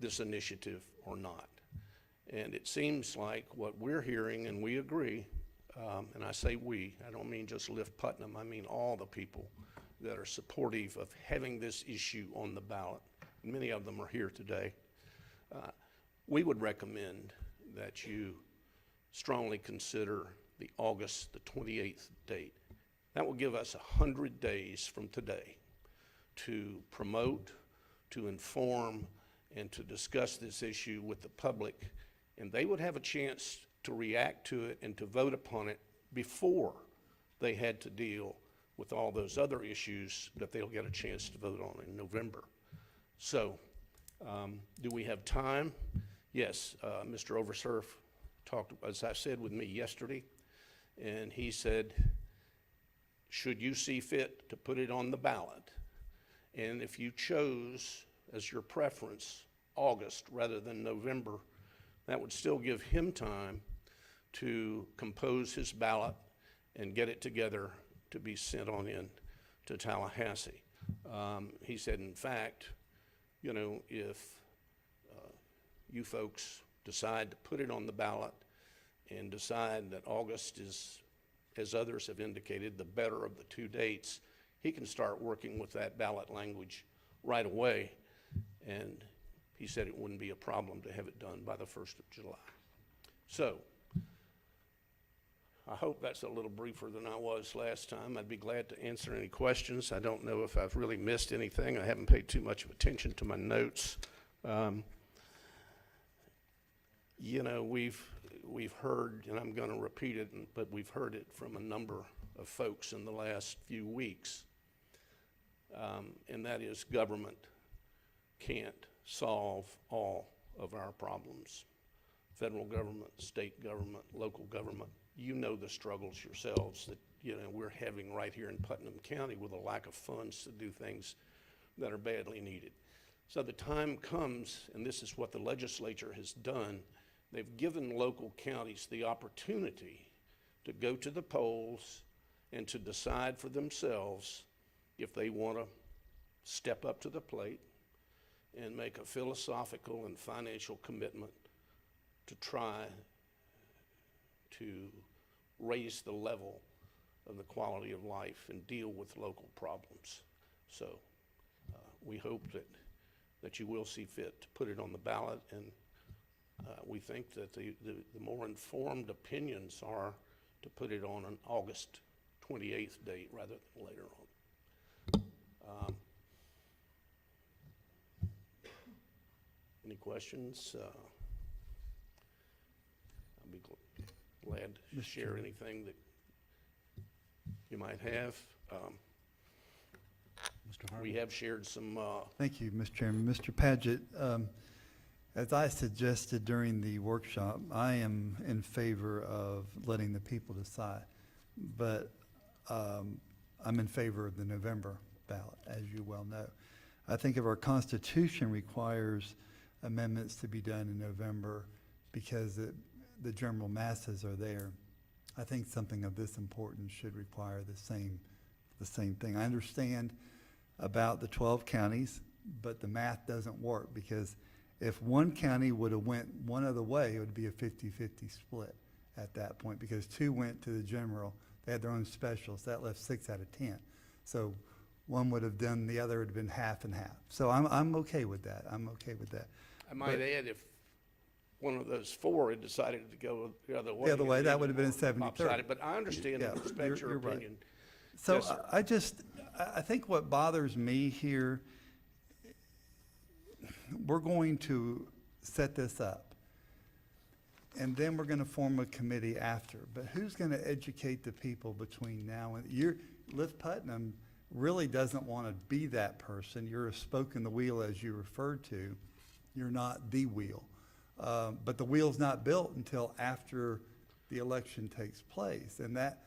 this initiative or not. And it seems like what we're hearing, and we agree, and I say we, I don't mean just Lift Putnam, I mean all the people that are supportive of having this issue on the ballot. Many of them are here today. We would recommend that you strongly consider the August the 28th date. That will give us 100 days from today to promote, to inform, and to discuss this issue with the public. And they would have a chance to react to it and to vote upon it before they had to deal with all those other issues that they'll get a chance to vote on in November. So, do we have time? Yes, Mr. Oversurf talked, as I said, with me yesterday, and he said, should you see fit to put it on the ballot, and if you chose as your preference August rather than November, that would still give him time to compose his ballot and get it together to be sent on in to Tallahassee. He said, in fact, you know, if you folks decide to put it on the ballot and decide that August is, as others have indicated, the better of the 2 dates, he can start working with that ballot language right away. And he said it wouldn't be a problem to have it done by the 1st of July. So I hope that's a little briefer than I was last time. I'd be glad to answer any questions. I don't know if I've really missed anything. I haven't paid too much attention to my notes. You know, we've heard, and I'm going to repeat it, but we've heard it from a number of folks in the last few weeks, and that is government can't solve all of our problems. Federal government, state government, local government, you know the struggles yourselves that, you know, we're having right here in Putnam County with a lack of funds to do things that are badly needed. So the time comes, and this is what the legislature has done, they've given local counties the opportunity to go to the polls and to decide for themselves if they want to step up to the plate and make a philosophical and financial commitment to try to raise the level of the quality of life and deal with local problems. So we hope that you will see fit to put it on the ballot, and we think that the more informed opinions are to put it on an August 28th date rather than later on. Any questions? I'll be glad to share anything that you might have. We have shared some. Thank you, Mr. Chairman. Mr. Paget, as I suggested during the workshop, I am in favor of letting the people decide, but I'm in favor of the November ballot, as you well know. I think if our Constitution requires amendments to be done in November because the general masses are there, I think something of this importance should require the same thing. I understand about the 12 counties, but the math doesn't work because if one county would have went one other way, it would be a 50-50 split at that point because 2 went to the general. They had their own specials. That left 6 out of 10. So one would have done, the other would have been half and half. So I'm okay with that. I'm okay with that. I might add, if one of those 4 had decided to go the other way. The other way, it'd that be would have been more 70-30. lopsided, But I understand Yeah, and respect your you're right. opinion. So Yes, sir. I think what bothers me here, we're going to set this up. And then we're gonna form a committee after. But who's gonna educate the people between now and, Lift Putnam really doesn't wanna be that person. You're a spoke in the wheel, as you referred to. You're not the wheel. But the wheel's not built until after the election takes place. And that,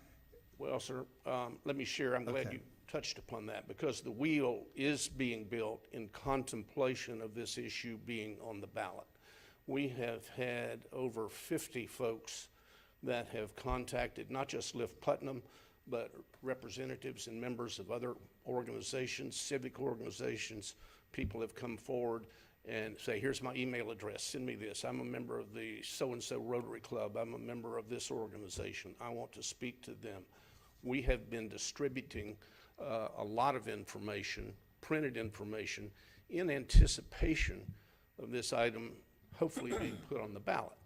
Well, sir, let me share, I'm glad Okay. you touched upon that, because the wheel is being built in contemplation of this issue being on the ballot. We have had over 50 folks that have contacted not just Lift Putnam, but representatives and members of other organizations, civic organizations. People have come forward and say, here's my email address, send me this. I'm a member of the so-and-so Rotary Club. I'm a member of this organization. I want to speak to them. We have been distributing a lot of information, printed information, in anticipation of this item hopefully being put on the ballot.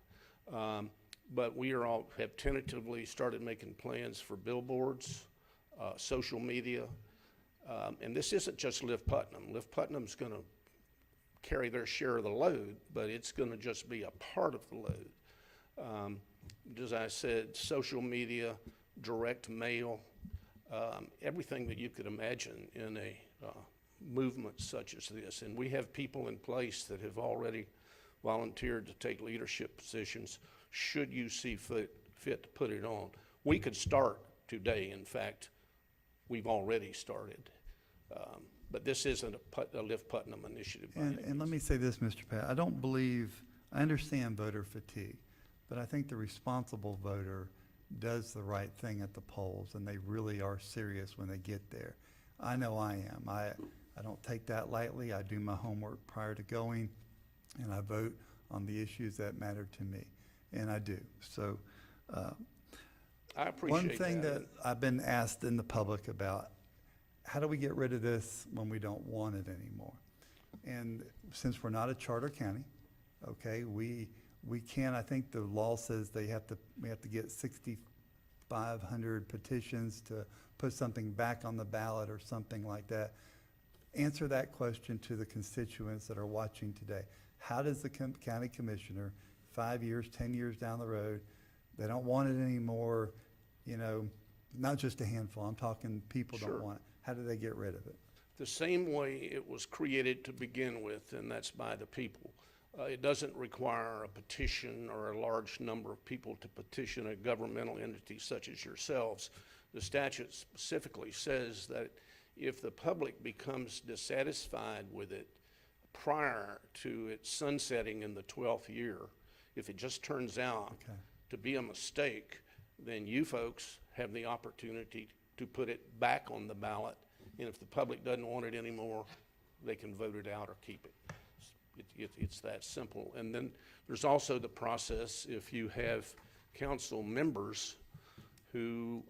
But we have tentatively started making plans for billboards, social media, and this isn't just Lift Putnam. Lift Putnam's going to carry their share of the load, but it's going to just be a part of the load. As I said, social media, direct mail, everything that you could imagine in a movement such as this. And we have people in place that have already volunteered to take leadership positions should you see fit to put it on. We could start today. In fact, we've already started. But this isn't a Lift Putnam initiative. and let me say this, Mr. Pat, I understand voter fatigue, but I think the responsible voter does the right thing at the polls, and they really are serious when they get there. I know I am. I don't take that lightly. I do my homework prior to going, and I vote on the issues that matter to me, and I do. So I appreciate one thing that I've been asked in the public about, how do we get rid of this when we don't want it anymore? And since we're not a charter county, okay, we can, I think the law says we have to get 6,500 petitions to put something back on the ballot or something like that. Answer that question to the constituents that are watching today. How does the county commissioner, 5 years, 10 years down the road, they don't want it anymore, not just a handful, I'm talking people don't want it. How do they get rid of it? The same way it was created to begin with, and that's by the people. It doesn't require a petition or a large number of people to petition a governmental entity such as yourselves. The statute specifically says that if the public becomes dissatisfied with it prior to its sunsetting in the 12th year, if it just turns out to be a mistake, then you folks have the opportunity to put it back on the ballot. And if the public doesn't want it anymore, they can vote it out or keep it. It's that simple. And then there's also the process if you have council members who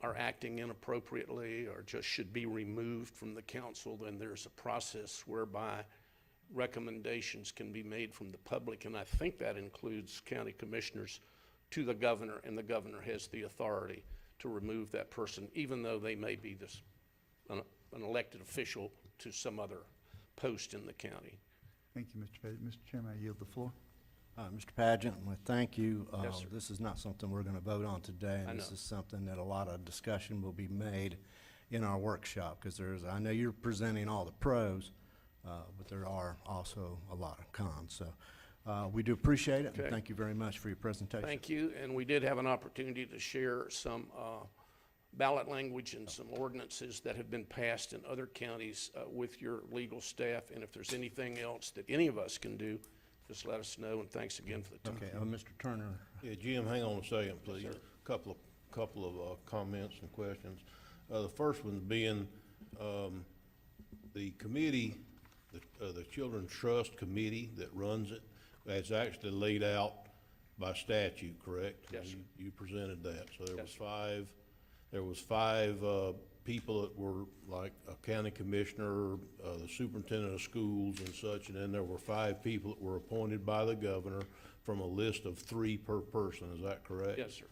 are acting inappropriately or just should be removed from the council, then there's a process whereby recommendations can be made from the public, and I think that includes county commissioners, to the governor, and the governor has the authority to remove that person, even though they may be an elected official to some other post in the county. Thank you, Mr. Pageant. Mr. Chairman, I yield the floor. Mr. Pageant, well, thank you. Yes, sir. This is not something we're going to vote on today, I and this know. is something that a lot of discussion will be made in our workshop, because I know you're presenting all the pros, but there are also a lot of cons. So we do appreciate it, Okay. and thank you very much for your presentation. Thank you, and we did have an opportunity to share some ballot language and some ordinances that have been passed in other counties with your legal staff, and if there's anything else that any of us can do, just let us know, and thanks again for the time. Okay, Mr. Turner. Yeah, Jim, hang on a second, please. Couple of comments and questions. The first one being, the committee, the Children's Trust Committee that runs it, that's actually laid out by statute, correct? Yes, sir. You presented that, so there Yes, was five people that were like a county commissioner, the superintendent of schools and such, and then there were five people that were appointed by the governor from a list of 3 per person, is that correct? Yes, sir.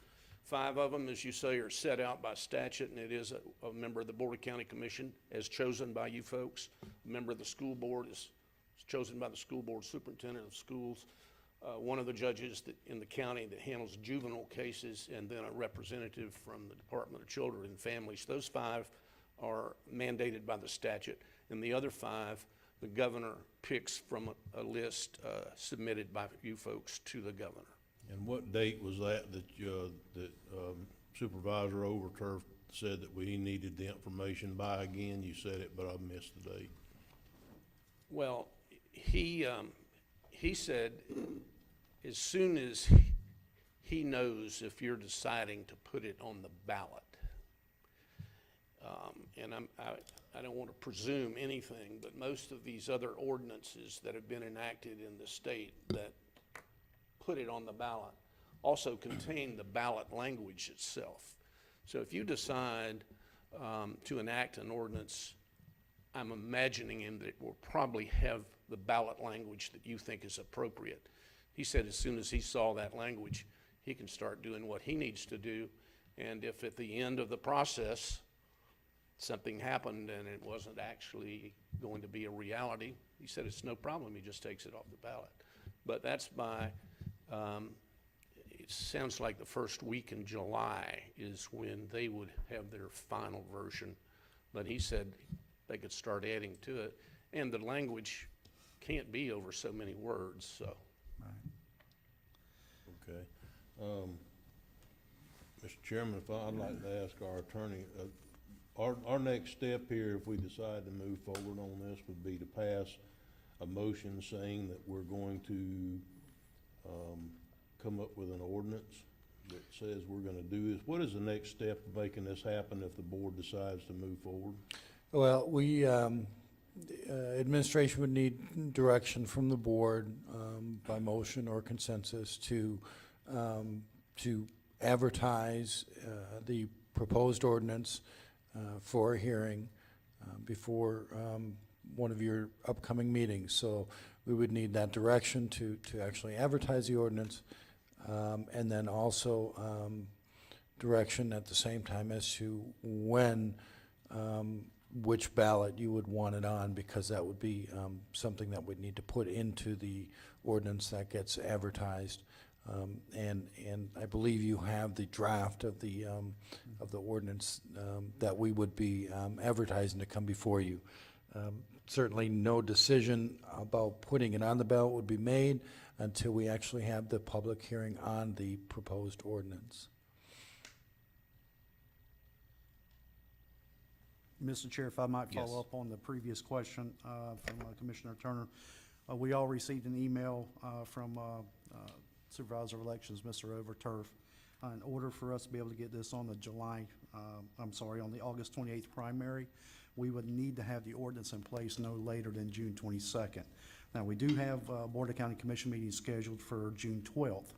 5 of them, as you say, are set out by statute, and it is a member of the Board of County Commission as chosen by you folks. A member of the school board is chosen by the school board superintendent of schools. One of the judges in the county that handles juvenile cases, and then a representative from the Department of Children and Families. Those 5 are mandated by the statute, and the other 5, the governor picks from a list submitted by you folks to the governor. And what date was that Supervisor Overturf said that we needed the information by again? You said it, but I missed the date. Well, he said as soon as he knows if you're deciding to put it on the ballot. And I don't want to presume anything, but most of these other ordinances that have been enacted in the state that put it on the ballot also contain the ballot language itself. So if you decide to enact an ordinance, I'm imagining him that it will probably have the ballot language that you think is appropriate. He said as soon as he saw that language, he can start doing what he needs to do. And if at the end of the process, something happened and it wasn't actually going to be a reality, he said it's no problem, he just takes it off the ballot. But that's by, it sounds like the first week in July is when they would have their final version. But he said they could start adding to it, and the language can't be over so many words, so. Okay. Mr. Chairman, if I'd like to ask our attorney, our next step here, if we decide to move forward on this, would be to pass a motion saying that we're going to come up with an ordinance that says we're gonna do this. What is the next step of making this happen if the board decides to move forward? Well, administration would need direction from the board by motion or consensus to advertise the proposed ordinance for a hearing before one of your upcoming meetings. So we would need that direction to actually advertise the ordinance, and then also direction at the same time as to when, which ballot you would want it on, because that would be something that we'd need to put into the ordinance that gets advertised. And I believe you have the draft of the ordinance that we would be advertising to come before you. Certainly no decision about putting it on the ballot would be made until we actually have the public hearing on the proposed ordinance. Mr. Chair, if I might follow up on the previous question from Commissioner Turner. We all received an email from Supervisor of Elections, Mr. Overturf, in order for us to be able to get this on the on the August 28th primary, we would need to have the ordinance in place no later than June 22nd. Now, we do have Board of County Commission meetings scheduled for June 12th.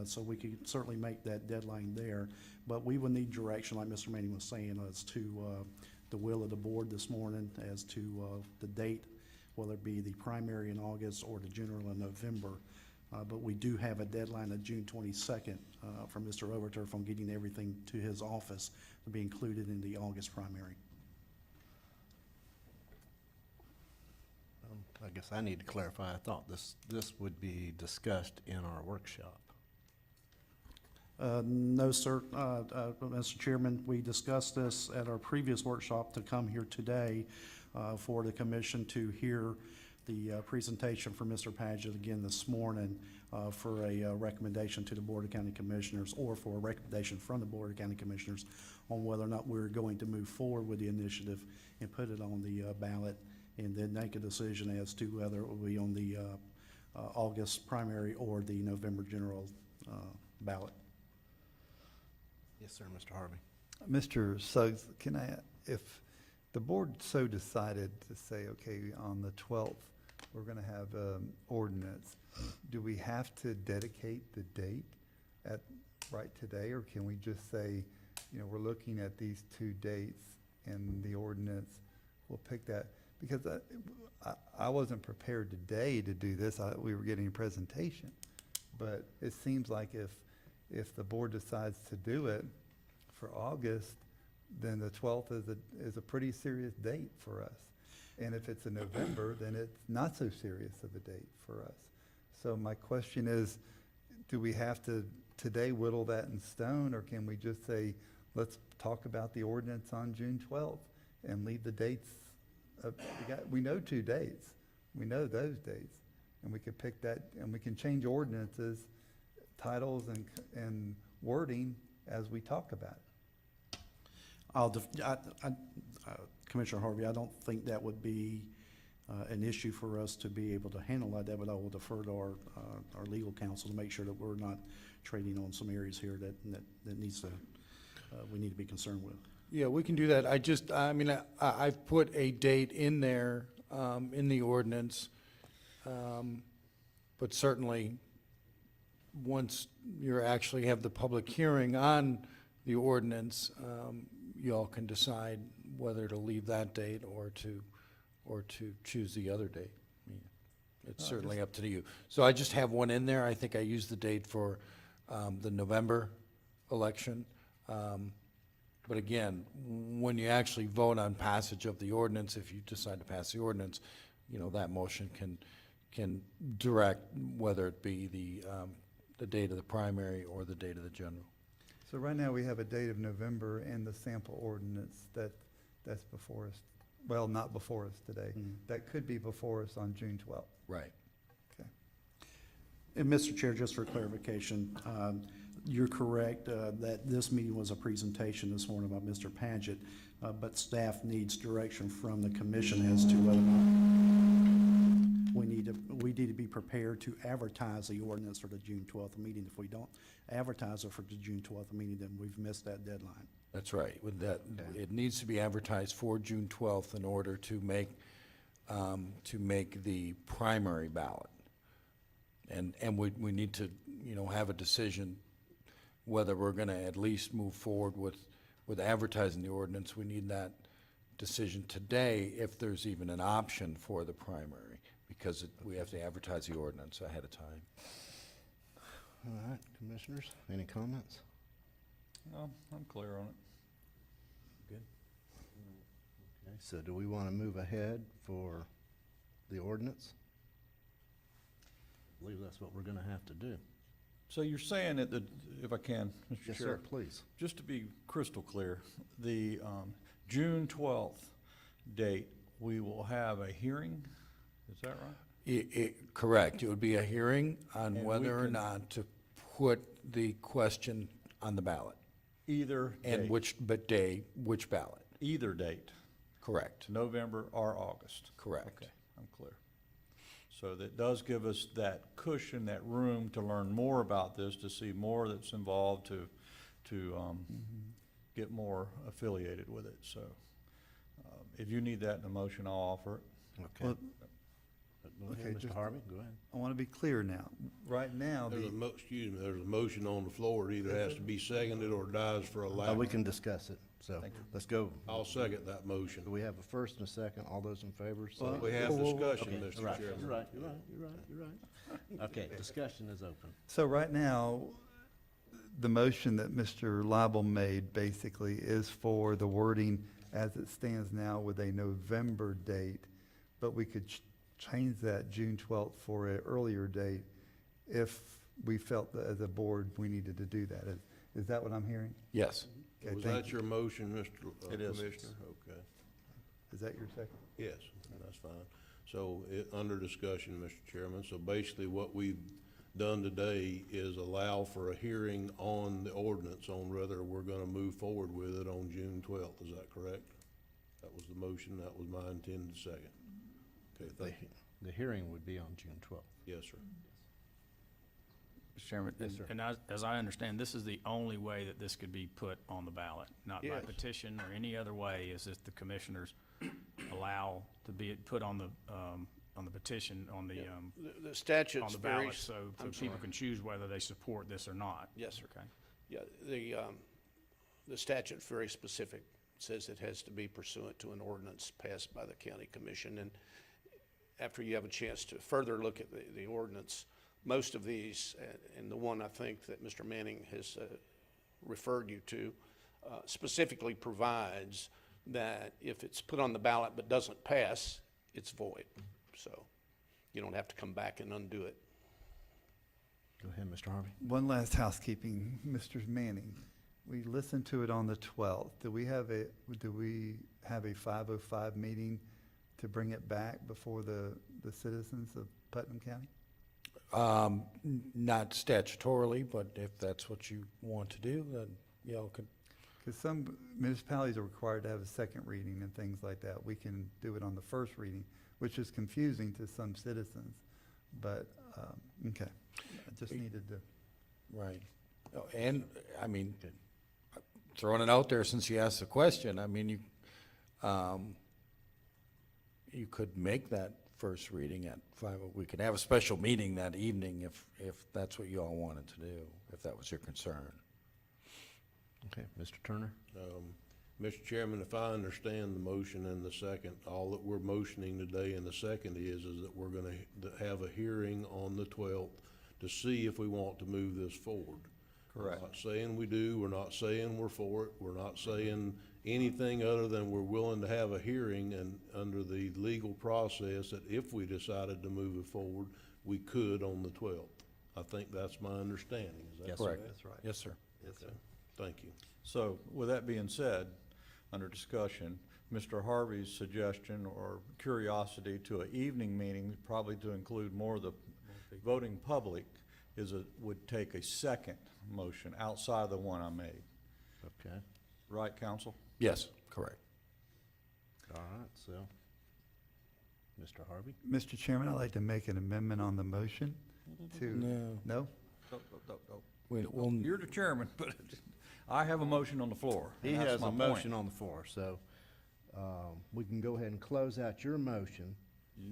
So we could certainly make that deadline there, but we would need direction, like Mr. Manning was saying, as to the will of the board this morning as to the date, whether it be the primary in August or the general in November. But we do have a deadline of June 22nd from Mr. Overturf on getting everything to his office to be included in the August primary. I guess I need to clarify. I thought this would be discussed in our workshop. No, sir. Mr. Chairman, we discussed this at our previous workshop to come here today for the commission to hear the presentation from Mr. Padgett again this morning for a recommendation to the Board of County Commissioners, or for a recommendation from the Board of County Commissioners on whether or not we're going to move forward with the initiative and put it on the ballot, and then make a decision as to whether it will be on the August primary or the November general ballot. Yes, sir, Mr. Harvey. Mr. Suggs, if the board so decided to say, okay, on the 12th, we're going to have ordinance, do we have to dedicate the date right today, or can we just say, we're looking at these two dates and the ordinance, we'll pick that? Because I wasn't prepared today to do this. We were getting a presentation. But it seems like if the board decides to do it for August, then the 12th is a pretty serious date for us. And if it's in November, then it's not so serious of a date for us. So my question is, do we have to today whittle that in stone, or can we just say, let's talk about the ordinance on June 12th and leave the dates? We know 2 dates. We know those dates. And we could pick that, and we can change ordinances, titles and wording as we talk about it. Commissioner Harvey, I don't think that would be an issue for us to be able to handle like that, but I will defer to our legal counsel to make sure that we're not trading on some areas here that we need to be concerned with. Yeah, we can do that. I've put a date in there, in the ordinance. But certainly, once you actually have the public hearing on the ordinance, you all can decide whether to leave that date or to choose the other date. I mean, it's certainly up to you. So I just have one in there. I think I used the date for the November election. But again, when you actually vote on passage of the ordinance, if you decide to pass the ordinance, that motion can direct whether it be the date of the primary or the date of the general. So right now, we have a date of November and the sample ordinance that's before us. Well, not before us today. That could be before us on June 12th. Right. Okay. And Mr. Chair, just for clarification, you're correct that this meeting was a presentation this morning by Mr. Paget, but staff needs direction from the commission as to whether or not we need to be prepared to advertise the ordinance for the June 12th meeting. If we don't advertise it for the June 12th meeting, then we've missed that deadline. That's right. With that, it needs to be advertised for June 12th in order to make the primary ballot. And we need to, have a decision whether we're going to at least move forward with advertising the ordinance. We need that decision today if there's even an option for the primary, because we have to advertise the ordinance ahead of time. All right, commissioners, any comments? No, I'm clear on it. Good. Okay, so do we want to move ahead for the ordinance? I believe that's what we're going to have to do. So you're saying that, if I can, Mr. Yes, Chair? sir, please. Just to be crystal clear, the June 12th date, we will have a hearing, is that right? Correct. It would be a hearing on And we whether or can- not to put the question on the ballot. Either And date. which ballot. Either date, Correct. November or August. Correct. Okay, I'm clear. So that does give us that cushion, that room to learn more about this, to see more that's involved, to get more affiliated with it. So if you need that in a motion, I'll offer it. Okay. Well, Go ahead, okay, Mr. just- Harvey, go ahead. I want to be clear now. Right now, There's a motion on the floor. It either has to be seconded or dies for a lack. We can discuss it, so let's go. I'll second that motion. Do we have a first and a second? All those in favor? say- We have discussion, Okay, Mr. right. Chairman. You're right. Okay, discussion is open. So right now, the motion that Mr. Lible made basically is for the wording as it stands now with a November date, but we could change that June 12th for an earlier date if we felt that as a board we needed to do that. Is that what I'm hearing? Yes. Okay, Was thank that you. your motion, Mr. It is. Commissioner? Okay. Is that your second? Yes, that's fine. So, under discussion, Mr. Chairman, so basically what we've done today is allow for a hearing on the ordinance on whether we're gonna move forward with it on June 12th, is that correct? That was the motion, that was my intended second. Okay, thank you. The hearing would be on June 12th. Yes, sir. Mr. Chairman. And as I understand, this is the only way that this could be put on the ballot, not by Yes. petition or any other way, is if the commissioners allow to be put on the petition, on the The on statute's the very, ballot, so people can choose whether they support this or not. Yes, sir. Okay. yeah, the statute's very specific. It says it has to be pursuant to an ordinance passed by the county commission. And after you have a chance to further look at the ordinance, most of these, and the one I think that Mr. Manning has referred you to, specifically provides that if it's put on the ballot but doesn't pass, it's void. So you don't have to come back and undo it. Go ahead, Mr. Harvey. One last housekeeping, Mr. Manning. We listened to it on the 12th. Do we have a 5:05 meeting to bring it back before the citizens of Putnam County? Not statutorily, but if that's what you want to do, then y'all could. Because some municipalities are required to have a second reading and things like that. We can do it on the first reading, which is confusing to some citizens. But, okay, I just needed to. Right. Oh, and, I mean, throwing it out there since you asked the question, I mean, you could make that first reading at 5. We could have a special meeting that evening if that's what you all wanted to do, if that was your concern. Okay, Mr. Turner? Mr. Chairman, if I understand the motion and the second, all that we're motioning today and the second is that we're gonna have a hearing on the 12th to see if we want to move this forward. Correct. We're not saying we do, we're not saying we're for it, we're not saying anything other than we're willing to have a hearing and under the legal process that if we decided to move it forward, we could on the 12th. I think that's my understanding, is that Yes, correct? sir. That's right. Yes, sir. Yes, sir. Thank you. So with that being said, under discussion, Mr. Harvey's suggestion or curiosity to an evening meeting, probably to include more of the voting public, would take a second motion outside the one I made. Okay. Right, counsel? Yes, correct. All right, so, Mr. Harvey? Mr. Chairman, I'd like to make an amendment on the motion to. No. No? You're the chairman, but I have a motion on the floor. and He that's has my a point. motion on the floor, so we can go ahead and close out your motion.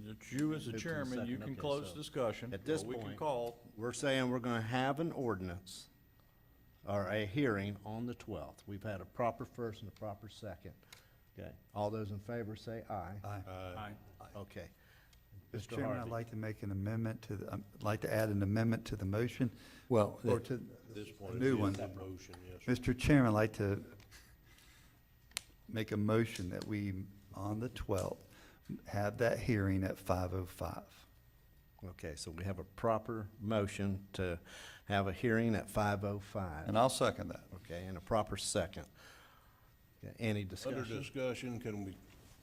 It's you as the Move to the chairman, you second. can Okay, close so discussion. at this or we can point- call. We're saying we're gonna have an ordinance or a hearing on the 12th. We've had a proper first and a proper second. Okay, all those in favor say aye. Aye. Aye. Okay. Mr. Mr. Chairman, I'd Harvey? like to make an amendment to the, I'd like to add an amendment to the motion, Well, or to At this point, a it's new just one. a motion, yes, sir. Mr. Chairman, I'd like to make a motion that we, on the 12th, have that hearing at 5:05. Okay, so we have a proper motion to have a hearing at 5:05. And I'll second that. Okay, and a proper second. Okay, any Under discussion? discussion, can we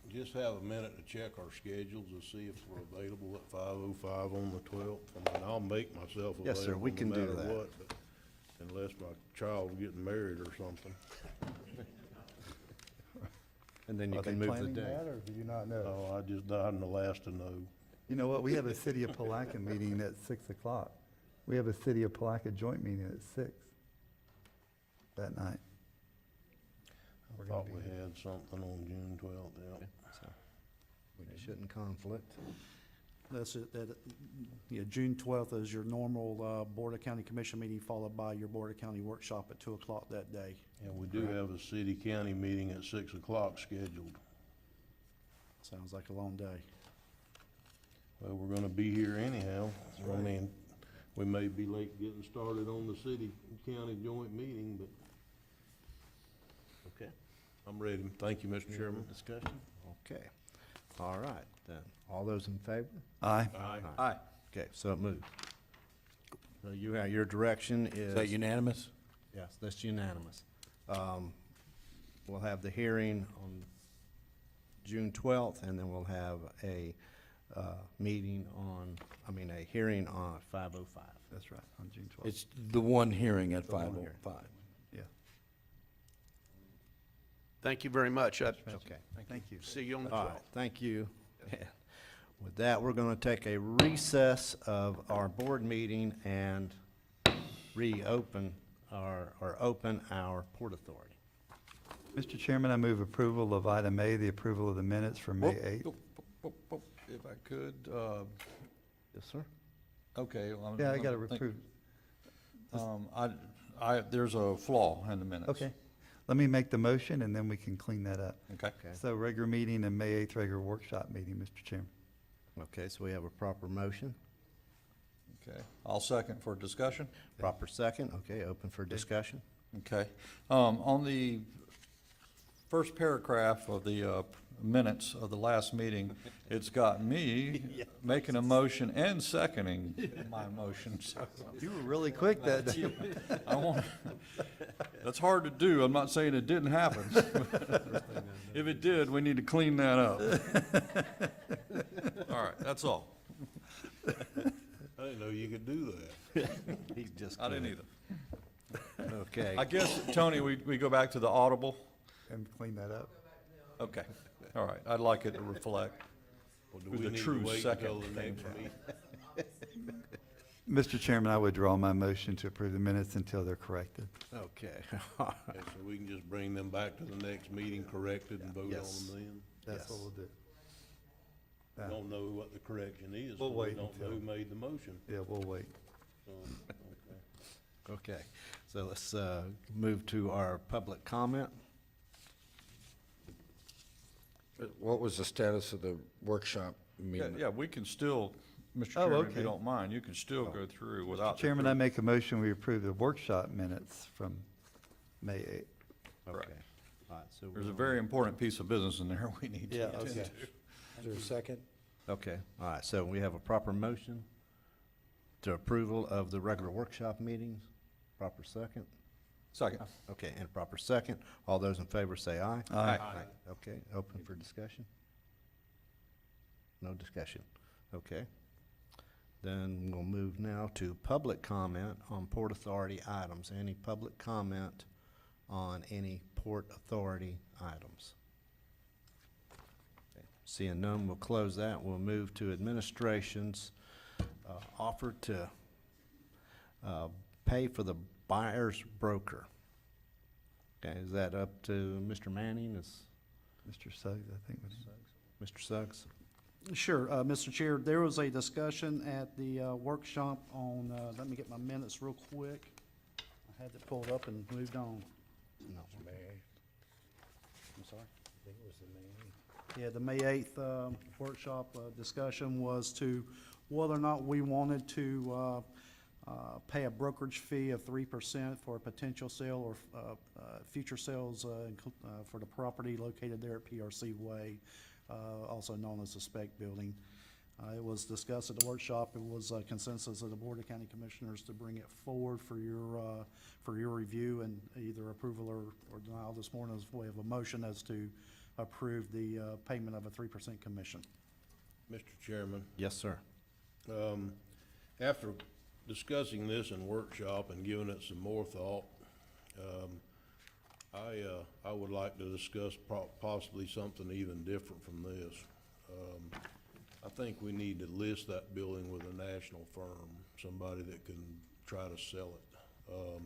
just have a minute to check our schedules to see if we're available at 5:05 on the 12th? I mean, I'll make myself available. Yes, sir, we can no do matter that. what, but unless my child's getting married or something. And then you Are they can move the planning date. that, or do you not know? Oh, I just died in the last to know. You know what, we have a City of Palaca meeting at 6 o'clock. We have a City of Palaca joint meeting at 6 that night. I thought we had something on June 12th, yeah. So, we shouldn't conflict. That's it, June 12th is your normal Board of County Commission meeting, followed by your Board of County workshop at 2 o'clock that day. And we do have a city-county meeting at 6 o'clock scheduled. Sounds like a long day. Well, we're gonna be here anyhow. I mean, we may be late getting started on the city-county joint meeting, but Okay. I'm ready. Thank you, Mr. Chairman. Discussion? Okay. All right, then. All those in favor? Aye. Aye. Okay, so it moved. So you have, your direction is. Is that unanimous? Yes, that's unanimous. We'll have the hearing on June 12th, and then we'll have a meeting on, a hearing on 5:05. That's right, on June 12th. It's the one hearing at The one 5:05. Yeah, Thank you very much. Okay. thank you. See you on the All 12th. right, thank you. With that, we're going to take a recess of our board meeting and reopen or open our Port Authority. Mr. Chairman, I move approval of item A, the approval of the minutes for May 8th. If I could, Yes, sir. okay. Yeah, I got to approve. There's a flaw in the minutes. Okay. Let me make the motion, and then we can clean that up. Okay. So regular meeting and May 8th regular workshop meeting, Mr. Chairman. Okay, so we have a proper motion, Okay. I'll second for discussion. proper second. Okay, open for discussion. Okay. On the first paragraph of the minutes of the last meeting, it's got me making a motion and seconding my motion. So You were really quick that day. I want, that's hard to do. I'm not saying it didn't happen. If it did, we need to clean that up. All right, that's all. I didn't know you could do that. He's just. I didn't kidding. either. Okay. I guess, Tony, we go back to the audible? And clean that up. Okay, all right. I'd like it to reflect Well, do who we the need to true wait second until the came next from. meeting? Mr. Chairman, I withdraw my motion to approve the minutes until they're corrected. Okay. Okay, so we can just bring them back to the next meeting corrected and vote on Yes. them then? That's what we'll do. We Yeah. don't know what the correction is. We'll so wait We don't know who until- made the motion. Yeah, we'll wait. So, okay. Okay, so let's move to our public comment. What was the status of the workshop meeting? Yeah, we can still, Mr. Oh, Chairman, if okay. you don't mind, you can still go through without. the Chairman, I appro- make a motion, we approve the workshop minutes from May 8th. Okay. All right, so. There's a very important piece of business in there we need to Yeah, attend okay. to. Is there a second? Okay, all right, so we have a proper motion to approval of the regular workshop meetings, proper second? Second. Okay, and a proper second. All those in favor say aye. Aye. Okay, open for discussion? No discussion. Okay. Then we'll move now to public comment on Port Authority items. Any public comment on any Port Authority items? Okay, seeing none, we'll close that. We'll move to administration's offer to pay for the buyer's broker. Okay, is that up to Mr. Manning? Is Mr. Suggs, I think. Mr. Suggs? Sure, Mr. Chair, there was a discussion at the workshop on, let me get my minutes real quick. I had it pulled up and moved on. No. I'm sorry? I think it was the May 8th. Yeah, the May 8th workshop discussion was to whether or not we wanted to pay a brokerage fee of 3% for a potential sale or future sales for the property located there at PRC Way, also known as the Spec Building. It was discussed at the workshop. It was a consensus of the Board of County Commissioners to bring it forward for your review and either approval or denial this morning as way of a motion as to approve the payment of a 3% commission. Mr. Chairman, Yes, sir. after discussing this in workshop and giving it some more thought, I would like to discuss possibly something even different from this. I think we need to list that building with a national firm, somebody that can try to sell it.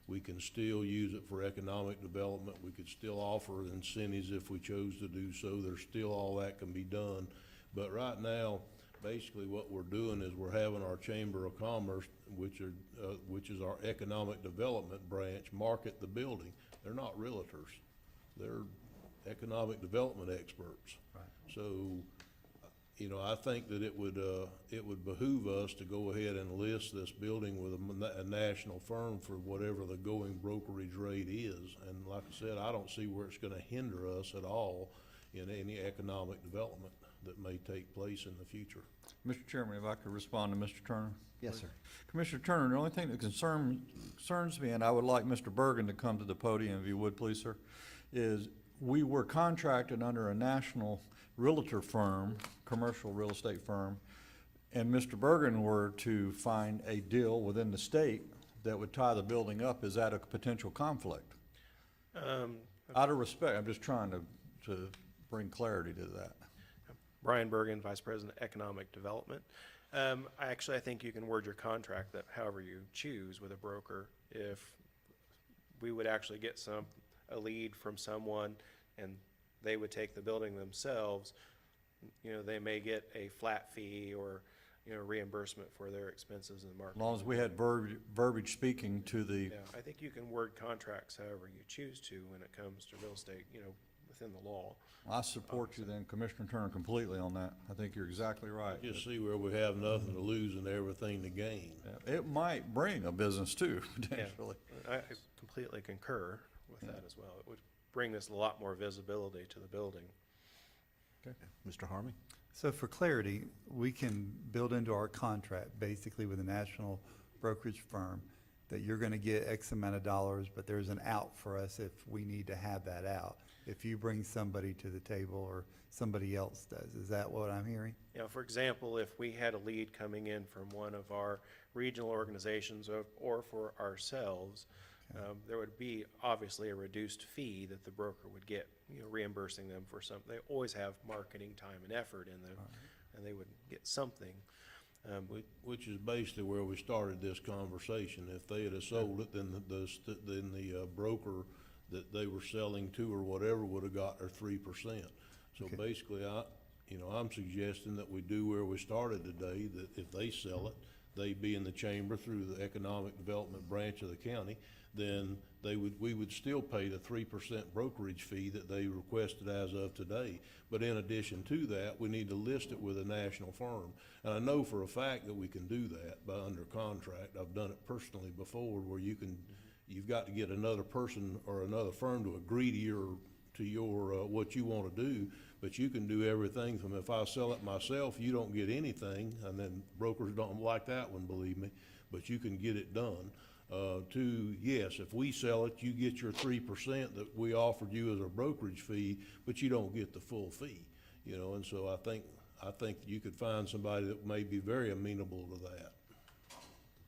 We can still use it for economic development. We could still offer incentives if we chose to do so. There's still all that can be done. But right now, basically what we're doing is we're having our Chamber of Commerce, which is our economic development branch, market the building. They're not realtors. They're economic development experts. Right. So, you know, I think that it would behoove us to go ahead and list this building with a national firm for whatever the going brokerage rate is. And like I said, I don't see where it's gonna hinder us at all in any economic development that may take place in the future. Mr. Chairman, if I could respond to Mr. Turner? Yes, sir. Commissioner Turner, the only thing that concerns me, and I would like Mr. Bergen to come to the podium if you would, please, sir, is we were contracted under a national realtor firm, commercial real estate firm, and Mr. Bergen were to find a deal within the state that would tie the building up. Is that a potential conflict? Out of respect, I'm just trying to bring clarity to that. Brian Bergen, Vice President, Economic Development. Actually, I think you can word your contract that however you choose with a broker. If we would actually get a lead from someone and they would take the building themselves, they may get a flat fee or, reimbursement for their expenses in As marketing. long as we had verbiage speaking to the, Yeah, I think you can word contracts however you choose to when it comes to real estate, within the law. I support you then, Commissioner Turner, completely on that. I think you're exactly right. Just see where we have nothing to lose and everything to gain. Yeah, it might bring a business too, potentially. I completely concur with that as well. It would bring this a lot more visibility to the building. Okay. Mr. Harmon? So for clarity, we can build into our contract, basically with a national brokerage firm, that you're gonna get X amount of dollars, but there's an out for us if we need to have that out. If you bring somebody to the table or somebody else does. Is that what I'm hearing? For example, if we had a lead coming in from one of our regional organizations or for ourselves, there would be obviously a reduced fee that the broker would get, reimbursing them for some. They always have marketing time and effort in them, and they would get something. Which is basically where we started this conversation. If they had sold it, then the broker that they were selling to or whatever would have got their 3%. So basically, I'm suggesting that we do where we started today, that if they sell it, they be in the chamber through the economic development branch of the county, then we would still pay the 3% brokerage fee that they requested as of today. But in addition to that, we need to list it with a national firm. And I know for a fact that we can do that by under contract. I've done it personally before, where you've got to get another person or another firm to agree to your what you want to do. But you can do everything from, if I sell it myself, you don't get anything, and then brokers don't like that one, believe me, but you can get it done. To, yes, if we sell it, you get your 3% that we offered you as a brokerage fee, but you don't get the full fee, and so I think you could find somebody that may be very amenable to that.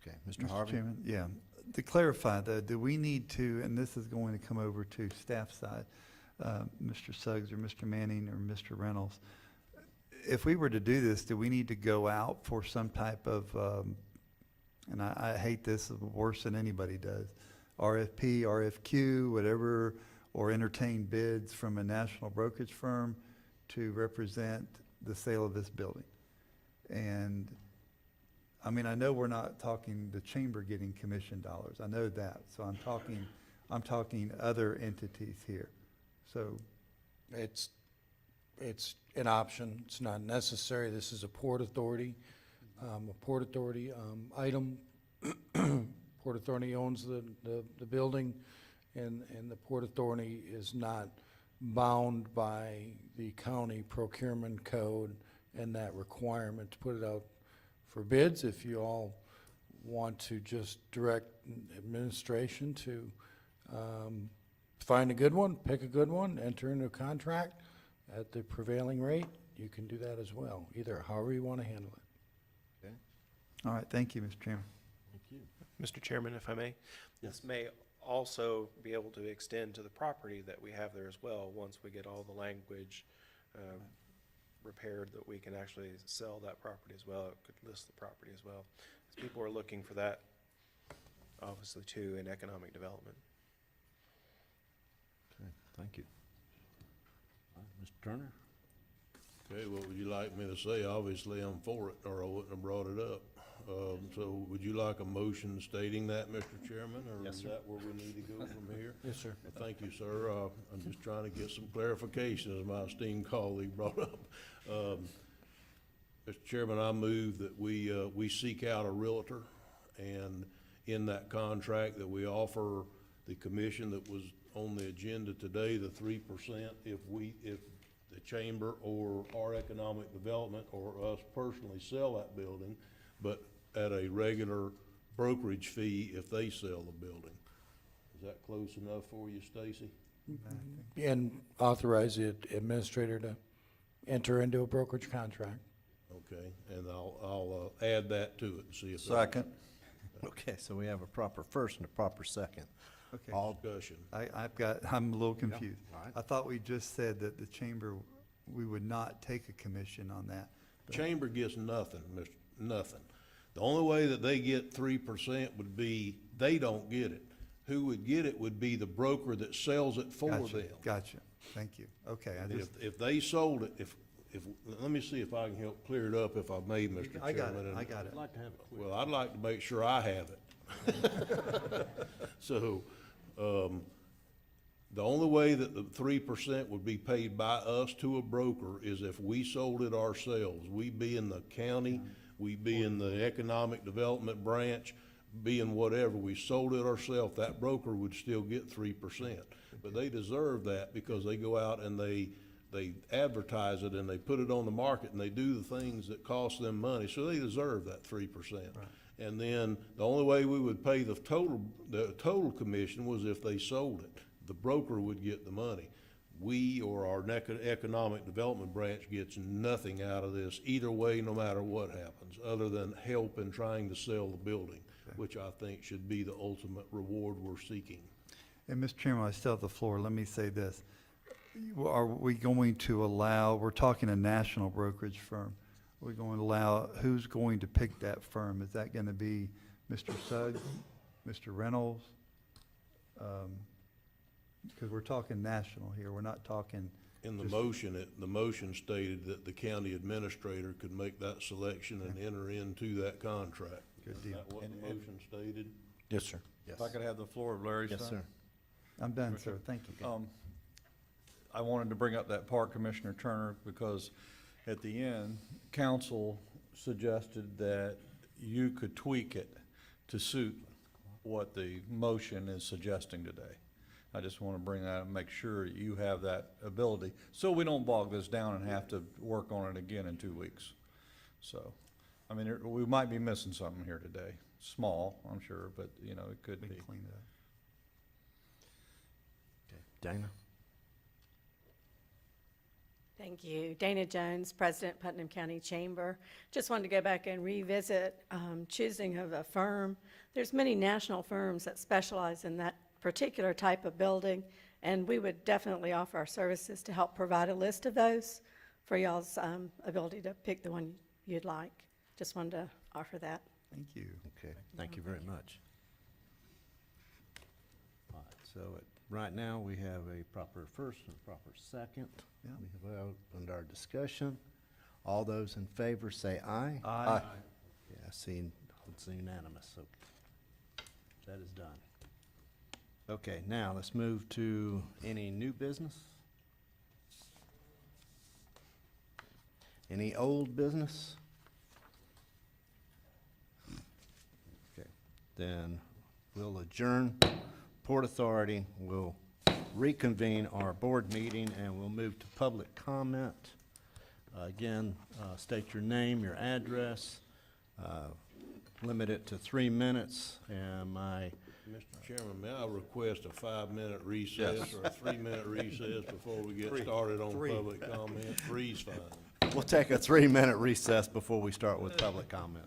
Okay, Mr. Harvey? Chairman, yeah. To clarify though, do we need to, and this is going to come over to staff side, Mr. Suggs or Mr. Manning or Mr. Reynolds, if we were to do this, do we need to go out for some type of, and I hate this worse than anybody does, RFP, RFQ, whatever, or entertain bids from a national brokerage firm to represent the sale of this building? And I mean, I know we're not talking the chamber getting commission dollars. I know that. So I'm talking other entities here. So It's an option. It's not necessary. This is a Port Authority, item. Port Authority owns the building, and the Port Authority is not bound by the county procurement code and that requirement to put it out for bids. If you all want to just direct administration to find a good one, pick a good one, enter into a contract at the prevailing rate, you can do that as well, either however you want to handle it. Okay. all right, thank you, Mr. Chairman. Thank you. Mr. Chairman, if I may? This may also be able to extend to the property that we have there as well, once we get all the language repaired, that we can actually sell that property as well. It could list the property as well. People are looking for that, obviously, too, in economic development. Okay, thank you. All right, Mr. Turner? Okay, what would you like me to say? Obviously, I'm for it, or I wouldn't have brought it up. So would you like a motion stating that, Mr. Chairman, or is that where we need to go from here? Yes, sir. Thank you, sir. I'm just trying to get some clarification, as my esteemed colleague brought up. Mr. Chairman, I move that we seek out a realtor, and in that contract that we offer the commission that was on the agenda today, the 3%, if the chamber or our economic development or us personally sell that building, but at a regular brokerage fee if they sell the building. Is that close enough for you, Stacy? And authorize the administrator to enter into a brokerage contract. Okay, and I'll add that to it and see if. Second. Okay, so we have a proper first and a proper second. Okay. All Discussion. I'm a little confused. all right. I thought we just said that the chamber, we would not take a commission on that. Chamber gets nothing, nothing. The only way that they get 3% would be, they don't get it. Who would get it would be the broker that sells it for Gotcha, them. gotcha. Thank you. Okay, I just, If they sold it, if, let me see if I can help clear it up if I may, Mr. Chairman. I got it, and- I got it. Well, I'd like to make sure I have it. So, the only way that the 3% would be paid by us to a broker is if we sold it ourselves. We being the county, we being the economic development branch, being whatever, we sold it ourselves, that broker would still get 3%. But they deserve that because they go out and they advertise it and they put it on the market and they do the things that cost them money, so they deserve that 3%. And then the only way we would pay the total commission was if they sold it. The broker would get the money. We or our economic development branch gets nothing out of this either way, no matter what happens, other than help in trying to sell the building, which I think should be the ultimate reward we're seeking. and Mr. Chairman, I still have the floor. Let me say this. Are we going to allow, we're talking a national brokerage firm. We're going to allow, who's going to pick that firm? Is that going to be Mr. Suggs, Mr. Reynolds? Because we're talking national here. We're not talking. In the just- motion, the motion stated that the county administrator could make that selection and enter into that contract. Good Is deal. that what the motion stated? Yes, sir. If I could have the floor of Larry, Yes, sir. I'm done, sir. Thank you. I wanted to bring up that part, Commissioner Turner, because at the end, council suggested that you could tweak it to suit what the motion is suggesting today. I just want to bring that and make sure you have that ability, so we don't bog this down and have to work on it again in 2 weeks. So, I mean, we might be missing something here today. Small, I'm sure, but, you know, it could We be. can clean it up. Dana? Thank you. Dana Jones, President, Putnam County Chamber. Just wanted to go back and revisit choosing of a firm. There's many national firms that specialize in that particular type of building, and we would definitely offer our services to help provide a list of those for y'all's ability to pick the one you'd like. Just wanted to offer that. Thank you. Okay, thank you very much. All right, so right now, we have a proper first and a proper second. Yeah. We have opened our discussion. All those in favor say aye. Aye. Yeah, it's unanimous, so that is done. Okay, now let's move to any new business? Any old business? Okay, then we'll adjourn. Port Authority will reconvene our board meeting and we'll move to public comment. Again, state your name, your address, limit it to 3 minutes, and my Mr. Chairman, may I request a 5-minute recess or a 3-minute recess before we get started on public comment? 3's fine. we'll take a 3-minute recess before we start with public comment.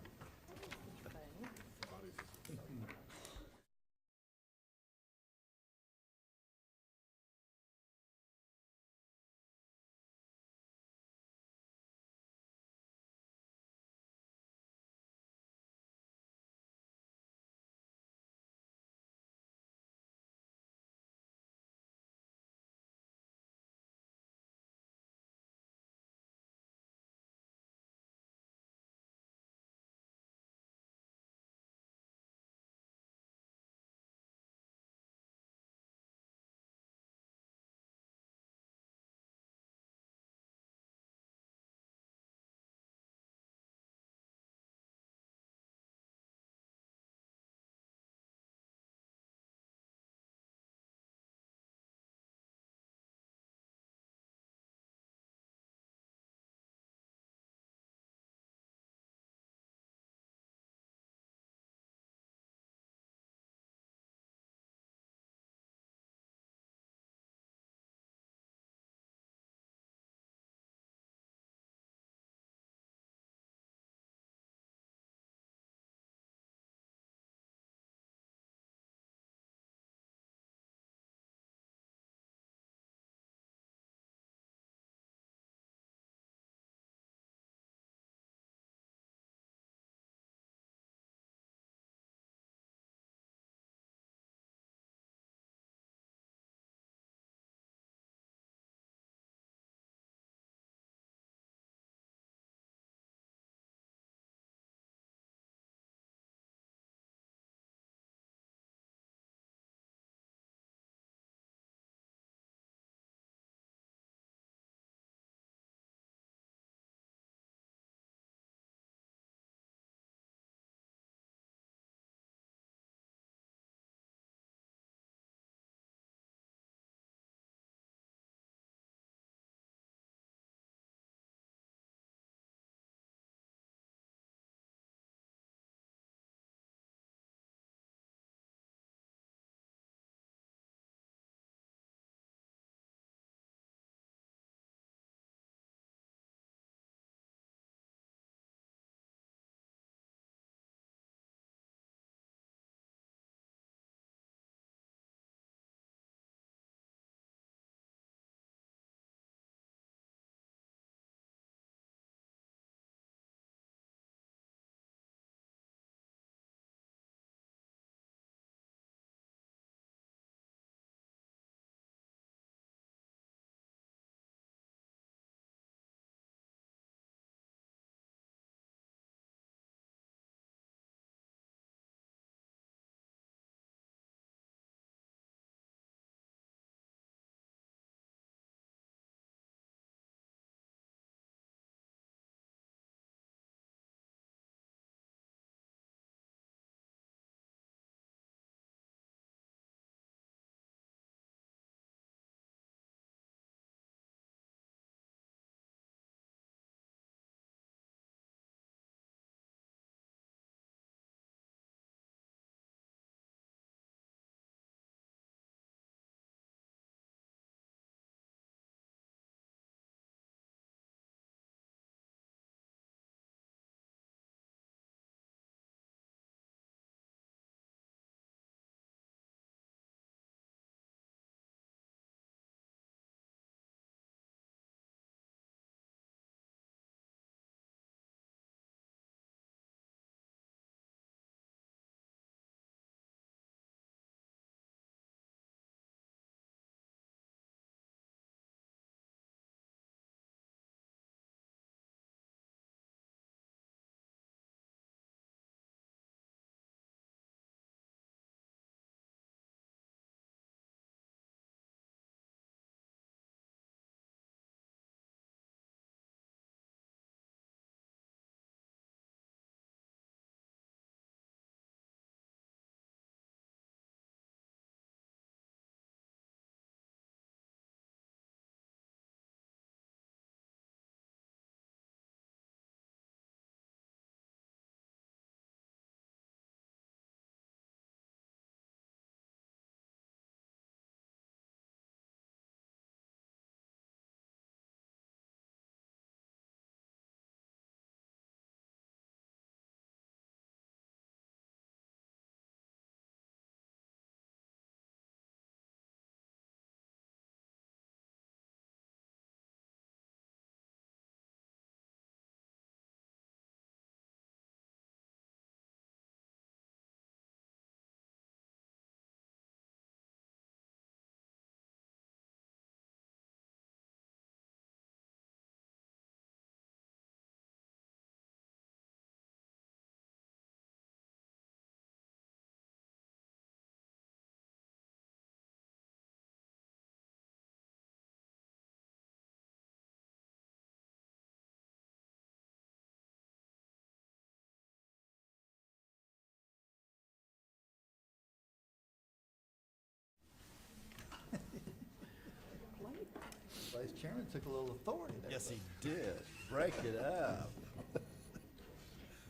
Vice Chairman took a little authority there. Yes, he did. Break it up.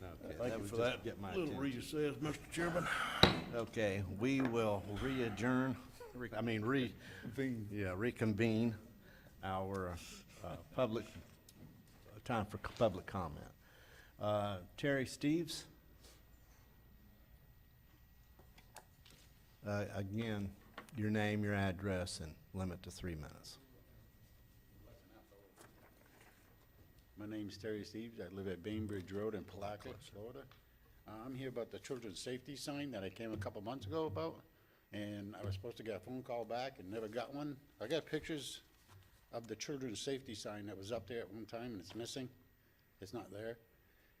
Okay, Thank you was for just that to get my little attention. recess, Mr. Chairman. Okay, we will reconvene our time for public comment. Terry Steves? Again, your name, your address, and limit to 3 minutes. My name's Terry Steves. I live at Bainbridge Road in Palaca, Florida. I'm here about the children's safety sign that I came a couple months ago about, and I was supposed to get a phone call back and never got one. I got pictures of the children's safety sign that was up there at one time, and it's missing. It's not there.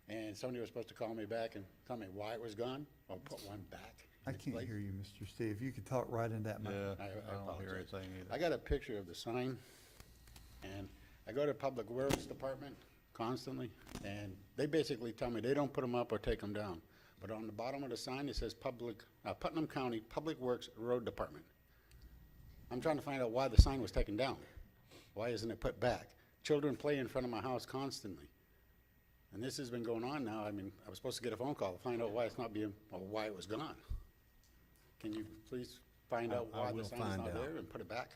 And somebody was supposed to call me back and tell me why it was gone, or put one back. I can't hear you, Mr. Steve. You could talk right in that mic. Yeah, I I don't hear apologize. anything either. I got a picture of the sign, and I go to Public Works Department constantly, and they basically tell me they don't put them up or take them down. But on the bottom of the sign, it says Putnam County Public Works Road Department. I'm trying to find out why the sign was taken down. Why isn't it put back? Children play in front of my house constantly. And this has been going on now. I mean, I was supposed to get a phone call to find out why it's not being, or why it was gone. Can you please find out I why the will sign is find not out. there and put it back?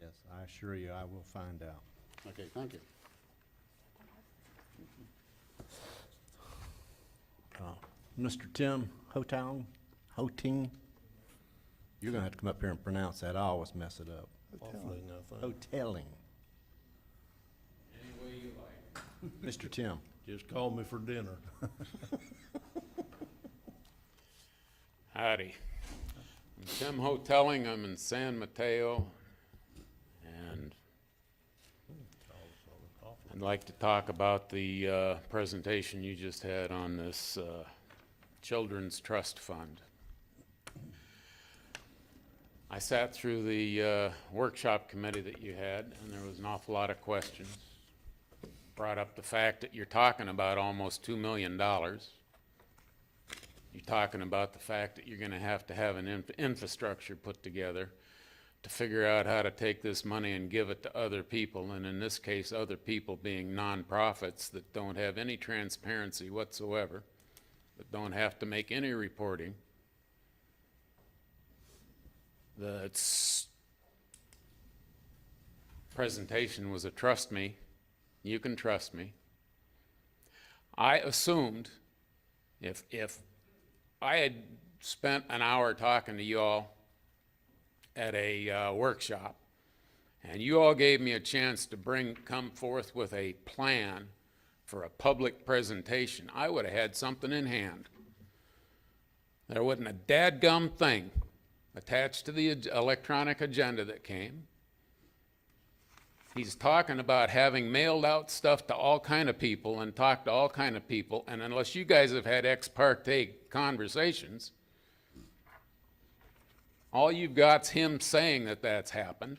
Yes, I assure you, I will find out. Okay, thank you. Mr. Tim Hoting, you're gonna have to come up here and pronounce that. I always mess it up. Hopefully nothing. Hoteling. Any way you like. Mr. Tim. Just call me for dinner. Howdy. I'm Tim Hoteling. I'm in San Mateo, and I'd like to talk about the presentation you just had on this Children's Trust Fund. I sat through the workshop committee that you had, and there was an awful lot of questions. Brought up the fact that you're talking about almost $2 million. You're talking about the fact that you're going to have an infrastructure put together to figure out how to take this money and give it to other people, and in this case, other people being nonprofits that don't have any transparency whatsoever, that don't have to make any reporting. The presentation was a trust me, you can trust me. I assumed if I had spent an hour talking to you all at a workshop, and you all gave me a chance to come forth with a plan for a public presentation, I would have had something in hand. There wasn't a dadgum thing attached to the electronic agenda that came. He's talking about having mailed out stuff to all kind of people and talked to all kind of people, and unless you guys have had ex parte conversations, all you've got's him saying that that's happened,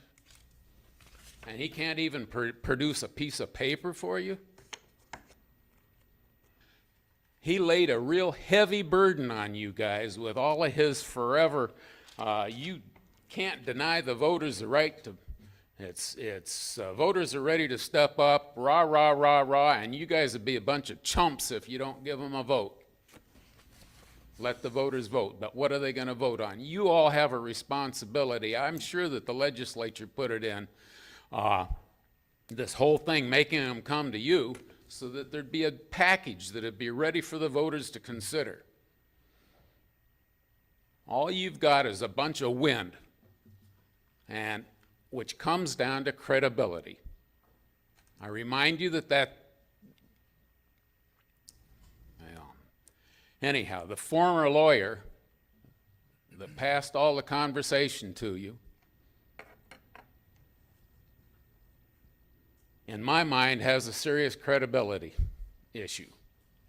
and he can't even produce a piece of paper for you. He laid a real heavy burden on you guys with all of his forever, you can't deny the voters the right to, voters are ready to step up, rah, rah, rah, rah, and you guys would be a bunch of chumps if you don't give them a vote. Let the voters vote, but what are they going to vote on? You all have a responsibility. I'm sure that the legislature put it in, this whole thing, making them come to you so that there'd be a package that'd be ready for the voters to consider. All you've got is a bunch of wind, and which comes down to credibility. I remind you anyhow, the former lawyer that passed all the conversation to you, in my mind, has a serious credibility issue,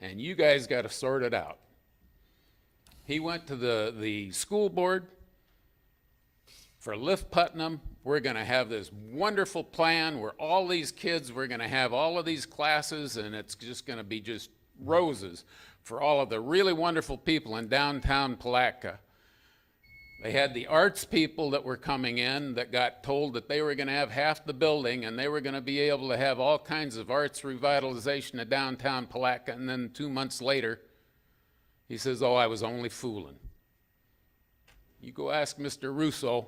and you guys got to sort it out. He went to the school board. For Lift Putnam, we're going to have this wonderful plan where all these kids, we're going to have all of these classes, and it's just going to be just roses for all of the really wonderful people in downtown Palatka They had the arts people that were coming in that got told that they were going to have half the building and they were going to be able to have all kinds of arts revitalization of downtown Palatka. And then 2 months later, he says, oh, I was only fooling. You go ask Mr. Russo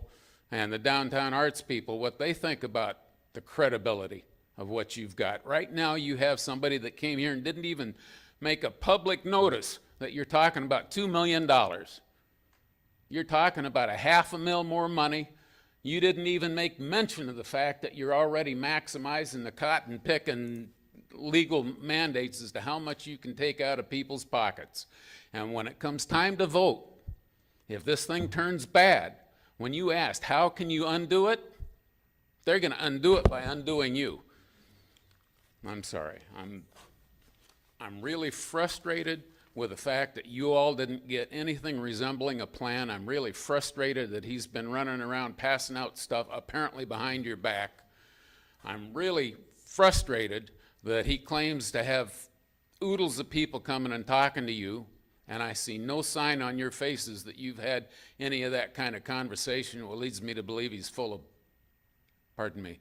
and the downtown arts people what they think about the credibility of what you've got. Right now, you have somebody that came here and didn't even make a public notice that you're talking about $2 million. You're talking about $500,000 more money. You didn't even make mention of the fact that you're already maximizing the cotton picking legal mandates as to how much you can take out of people's pockets. And when it comes time to vote, if this thing turns bad, when you asked, how can you undo it? They're going to undo it by undoing you. I'm sorry. I'm really frustrated with the fact that you all didn't get anything resembling a plan. I'm really frustrated that he's been running around passing out stuff apparently behind your back. I'm really frustrated that he claims to have oodles of people coming and talking to you, and I see no sign on your faces that you've had any of that kind of conversation, what leads me to believe he's full of, pardon me,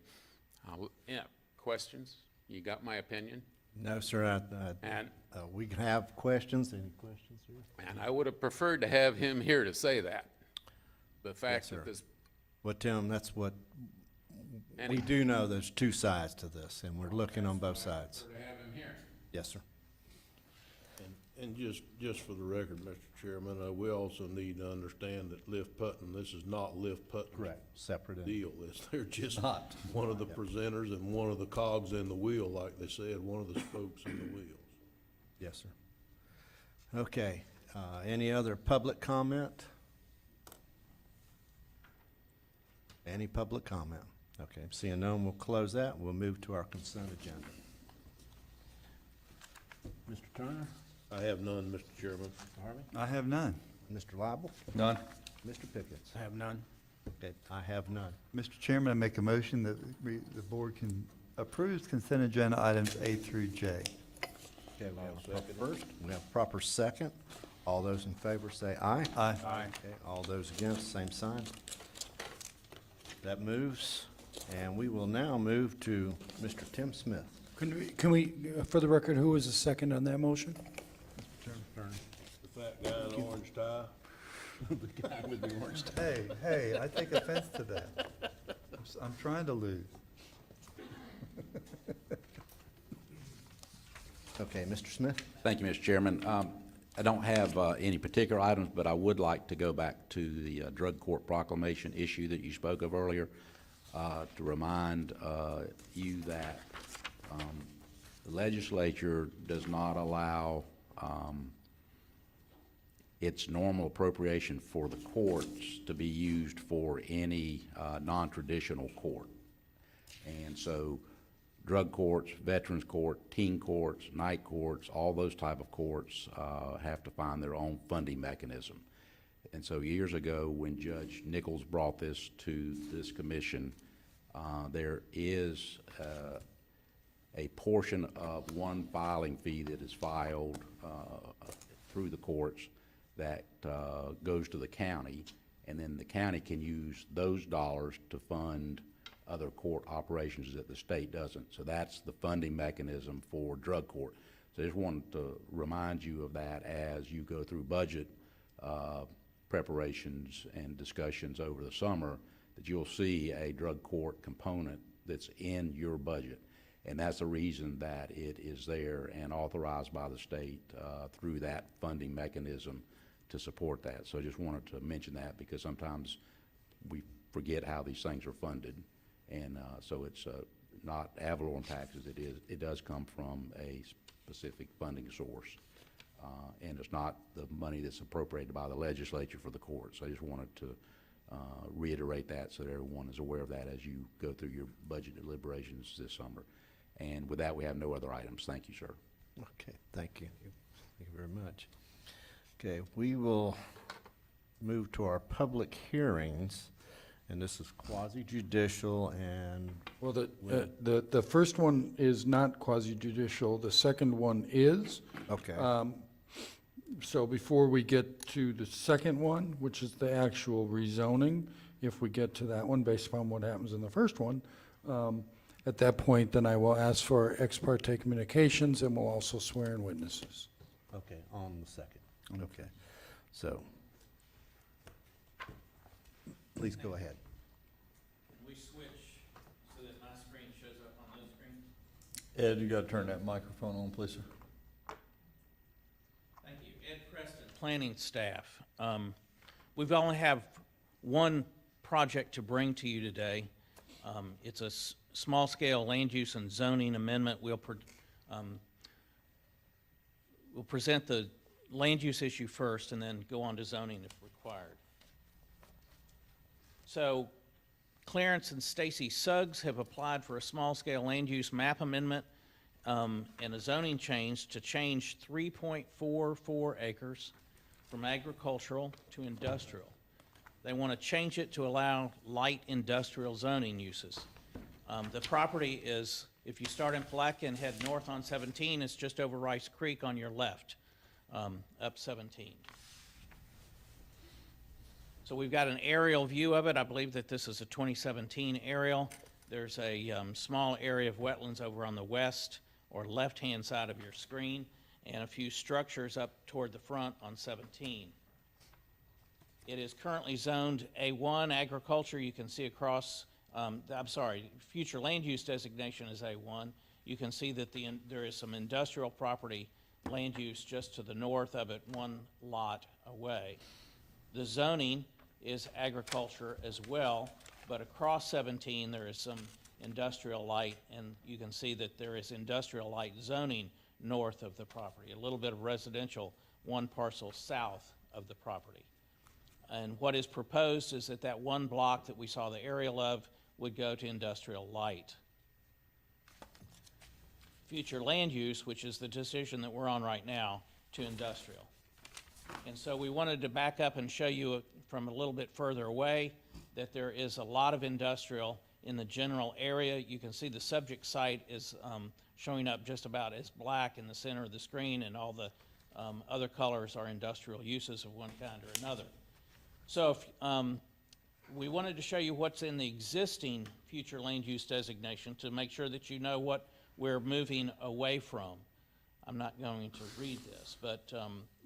yeah, questions? You got my opinion? No, sir. And we can have questions. Any questions, sir? And I would have preferred to have him here to say that. The fact that this. Well, Tim, that's what, we do know there's two sides to this, and we're looking on both sides. To have him here. Yes, sir. And just for the record, Mr. Chairman, we also need to understand that Lift Putnam, this is not Lift Putnam's Correct. Separate. deal. They're just Not. one of the presenters and one of the cogs in the wheel, like they said, one of the spokes in the wheel. Yes, sir. Okay. Any other public comment? Any public comment? Okay. Seeing none, we'll close that. We'll move to our consent agenda. Mr. Turner? I have none, Mr. Chairman. Mr. Harvey? I have none. Mr. Lible? None. Mr. Pickens? I have none. Okay, I have none. Mr. Chairman, I make a motion that the board can approve consent agenda items A through J. Okay, we have a proper first, we have a proper second. All those in favor say aye. Aye. Aye. Okay, all those against, same sign. That moves, and we will now move to Mr. Tim Smith. Can we, for the record, who was the second on that motion? The fat guy in the orange tie. The guy with the orange tie. Hey, I take offense to that. I'm trying to lose. Okay, Mr. Smith? Thank you, Mr. Chairman. I don't have any particular items, but I would like to go back to the drug court proclamation issue that you spoke of earlier, to remind you that the legislature does not allow its normal appropriation for the courts to be used for any non-traditional court. And so drug courts, veterans court, teen courts, night courts, all those type of courts have to find their own funding mechanism. And so years ago, when Judge Nichols brought this to this commission, there is a portion of one filing fee that is filed through the courts that goes to the county, and then the county can use those dollars to fund other court operations that the state doesn't. So that's the funding mechanism for drug court. So I just wanted to remind you of that as you go through budget preparations and discussions over the summer, that you'll see a drug court component that's in your budget. And that's the reason that it is there and authorized by the state through that funding mechanism to support that. So I just wanted to mention that, because sometimes we forget how these things are funded. And so it's not ad valorem taxes. It does come from a specific funding source. And it's not the money that's appropriated by the legislature for the courts. So I just wanted to reiterate that so that everyone is aware of that as you go through your budget deliberations this summer. And with that, we have no other items. Thank you, sir. Okay, thank you. Thank you very much. Okay, we will move to our public hearings, and this is quasi-judicial and. Well, the first one is not quasi-judicial. The second one is. Okay. So before we get to the second one, which is the actual rezoning, if we get to that one, based upon what happens in the first one, at that point, then I will ask for ex parte communications, and we'll also swear in witnesses. Okay, on the second. Okay, so, please go ahead. Can we switch so that my screen shows up on the screen? Ed, you gotta turn that microphone on, please, sir. Thank you. Ed Preston, planning staff. We've only have one project to bring to you today. It's a small-scale land use and zoning amendment. We'll present the land use issue first and then go on to zoning if required. So Clarence and Stacy Suggs have applied for a small-scale land use map amendment and a zoning change to change 3.44 acres from agricultural to industrial. They want to change it to allow light industrial zoning uses. The property is, if you start in Palatka and head north on 17, it's just over Rice Creek on your left, up 17. So we've got an aerial view of it. I believe that this is a 2017 aerial. There's a small area of wetlands over on the west or left-hand side of your screen, and a few structures up toward the front on 17. It is currently zoned A1 agriculture. You can see across, future land use designation is A1. You can see that there is some industrial property land use just to the north of it, one lot away. The zoning is agriculture as well, but across 17 there is some industrial light, and you can see that there is industrial light zoning north of the property. A little bit of residential, one parcel south of the property. And what is proposed is that that one block that we saw the aerial of would go to industrial light. Future land use, which is the decision that we're on right now, to industrial. And so we wanted to back up and show you from a little bit further away that there is a lot of industrial in the general area. You can see the subject site is showing up just about as black in the center of the screen, and all the other colors are industrial uses of one kind or another. So if, we wanted to show you what's in the existing future land use designation to make sure that you know what we're moving away from. I'm not going to read this, but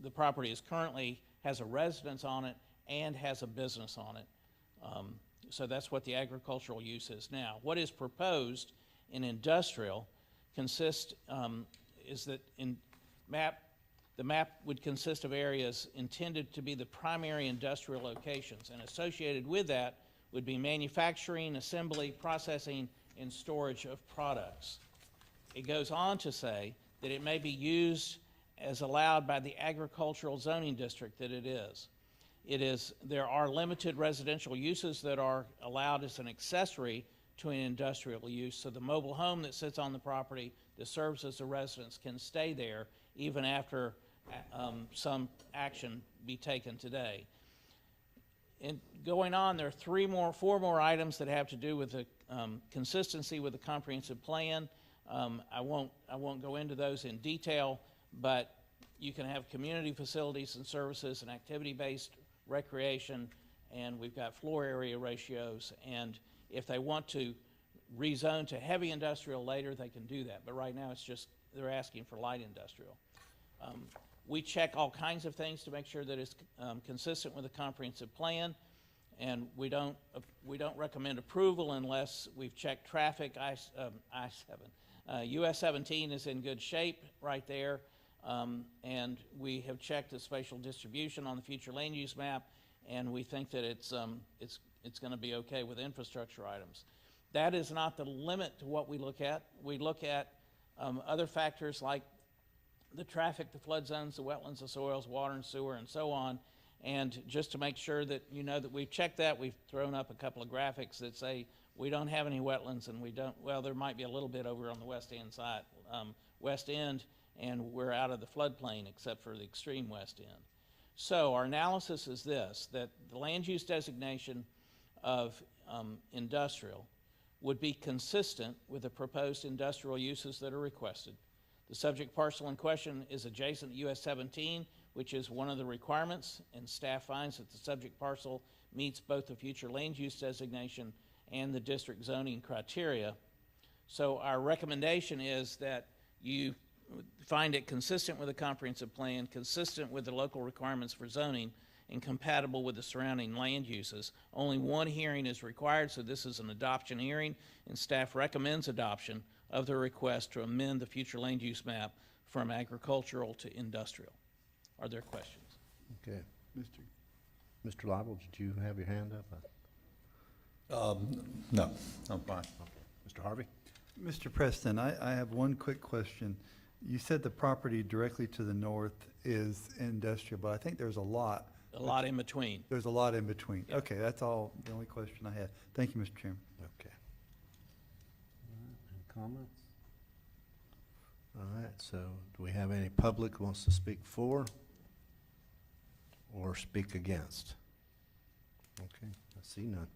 the property is currently has a residence on it and has a business on it. So that's what the agricultural use is now. What is proposed in industrial consists, is that the map would consist of areas intended to be the primary industrial locations, and associated with that would be manufacturing, assembly, processing, and storage of products. It goes on to say that it may be used as allowed by the agricultural zoning district that it is. There are limited residential uses that are allowed as an accessory to an industrial use, so the mobile home that sits on the property that serves as a residence can stay there even after some action be taken today. And going on, there are four more items that have to do with the consistency with the comprehensive plan. I won't go into those in detail, but you can have community facilities and services and activity-based recreation, and we've got floor area ratios, and if they want to rezone to heavy industrial later, they can do that, but right now it's just they're asking for light industrial. We check all kinds of things to make sure that it's consistent with the comprehensive plan, and we don't recommend approval unless we've checked traffic. US 17 is in good shape right there, and we have checked the spatial distribution on the future land use map, and we think that it's going to be okay with infrastructure items. That is not the limit to what we look at. We look at other factors like the traffic, the flood zones, the wetlands, the soils, water and sewer, and so on. And just to make sure that you know that we've checked that, we've thrown up a couple of graphics that say we don't have any wetlands, and we don't, well, there might be a little bit over on the west end side, west end, and we're out of the floodplain except for the extreme west end. So our analysis is this, that the land use designation of industrial would be consistent with the proposed industrial uses that are requested. The subject parcel in question is adjacent to US 17, which is one of the requirements, and staff finds that the subject parcel meets both the future land use designation and the district zoning criteria. So our recommendation is that you find it consistent with the comprehensive plan, consistent with the local requirements for zoning, and compatible with the surrounding land uses. Only one hearing is required, so this is an adoption hearing, and staff recommends adoption of the request to amend the future land use map from agricultural to industrial. Are there questions? Okay. Mr. Lible, did you have your hand up? No, I'm fine. Mr. Harvey? Mr. Preston, I have one quick question. You said the property directly to the north is industrial, but I think there's a lot. A lot in between. There's a lot in between. Yeah. Okay, that's all, the only question I had. Thank you, Mr. Chairman. Okay. Any comments? All right, so do we have any public who wants to speak for or speak against? Okay, I see none.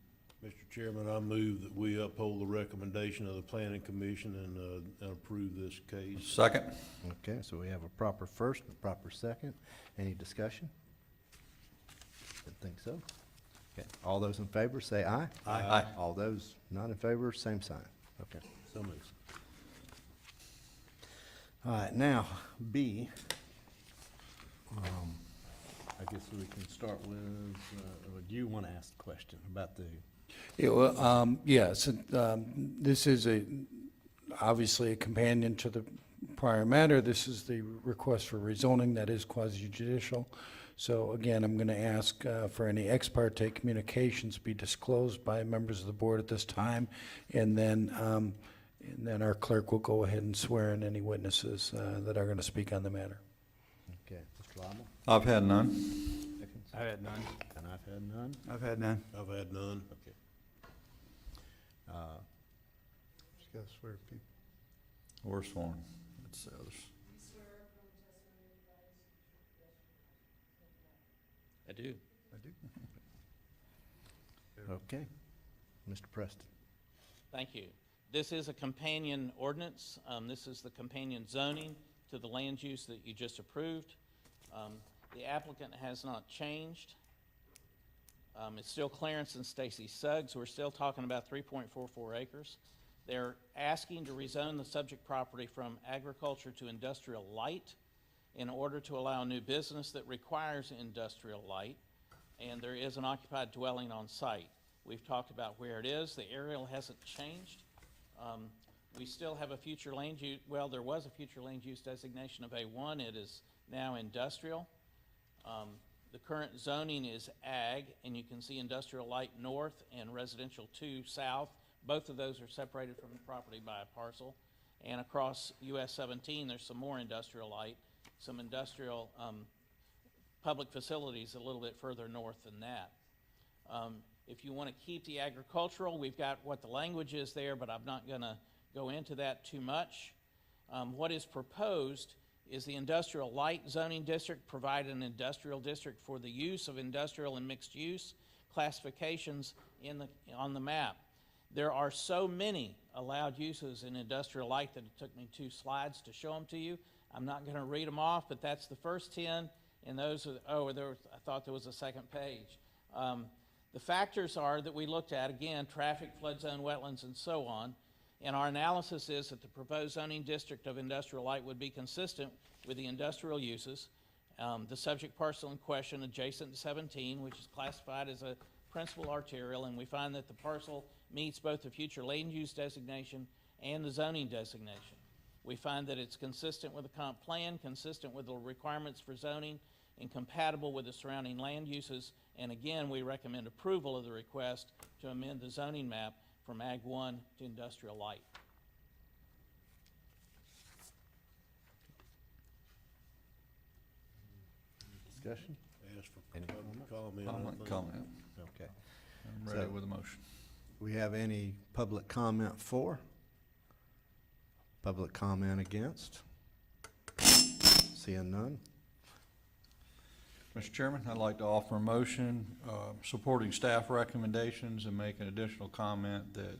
Mr. Chairman, I move that we uphold the recommendation of the Planning Commission and approve this case. Second. Okay, so we have a proper first and a proper second. Any discussion? Didn't think so. Okay, all those in favor say aye. Aye. All those not in favor, same sign. Okay, so moves. All right, now, B. I guess we can start with, or do you want to ask the question about the? Yeah, well, yes, this is obviously a companion to the prior matter. This is the request for rezoning that is quasi-judicial. So again, I'm going to ask for any ex parte communications be disclosed by members of the board at this time, and then our clerk will go ahead and swear in any witnesses that are going to speak on the matter. Okay, Mr. Lible? I've had none. I had none. And I've had none. I've had none. I've had none. Okay. Just gotta swear people. We're sworn. That's the others. I do. I do. Okay, Mr. Preston. Thank you. This is a companion ordinance. This is the companion zoning to the land use that you just approved. The applicant has not changed. It's still Clarence and Stacy Suggs. We're still talking about 3.44 acres. They're asking to rezone the subject property from agriculture to industrial light in order to allow new business that requires industrial light, and there is an occupied dwelling on site. We've talked about where it is. The aerial hasn't changed. We still have a future land use, well, there was a future land use designation of A1. It is now industrial. The current zoning is ag, and you can see industrial light north and residential 2 south. Both of those are separated from the property by a parcel. And across US 17, there's some more industrial light, some industrial public facilities a little bit further north than that. If you want to keep the agricultural, we've got what the language is there, but I'm not going to go into that too much. What is proposed is the industrial light zoning district provide an industrial district for the use of industrial and mixed use classifications on the map. There are so many allowed uses in industrial light that it took me 2 slides to show them to you. I'm not going to read them off, but that's the first 10, and those are, I thought there was a second page. The factors are that we looked at, again, traffic, flood zone, wetlands, and so on. And our analysis is that the proposed zoning district of industrial light would be consistent with the industrial uses. The subject parcel in question adjacent to 17, which is classified as a principal arterial, and we find that the parcel meets both the future land use designation and the zoning designation. We find that it's consistent with the comp plan, consistent with the requirements for zoning, and compatible with the surrounding land uses. And again, we recommend approval of the request to amend the zoning map from Ag 1 to industrial light. Discussion? Ask for Any public comment? comment. Comment. Okay. I'm ready with a motion. We have any public comment for? Public comment against? Seeing none? Mr. Chairman, I'd like to offer a motion supporting staff recommendations and make an additional comment that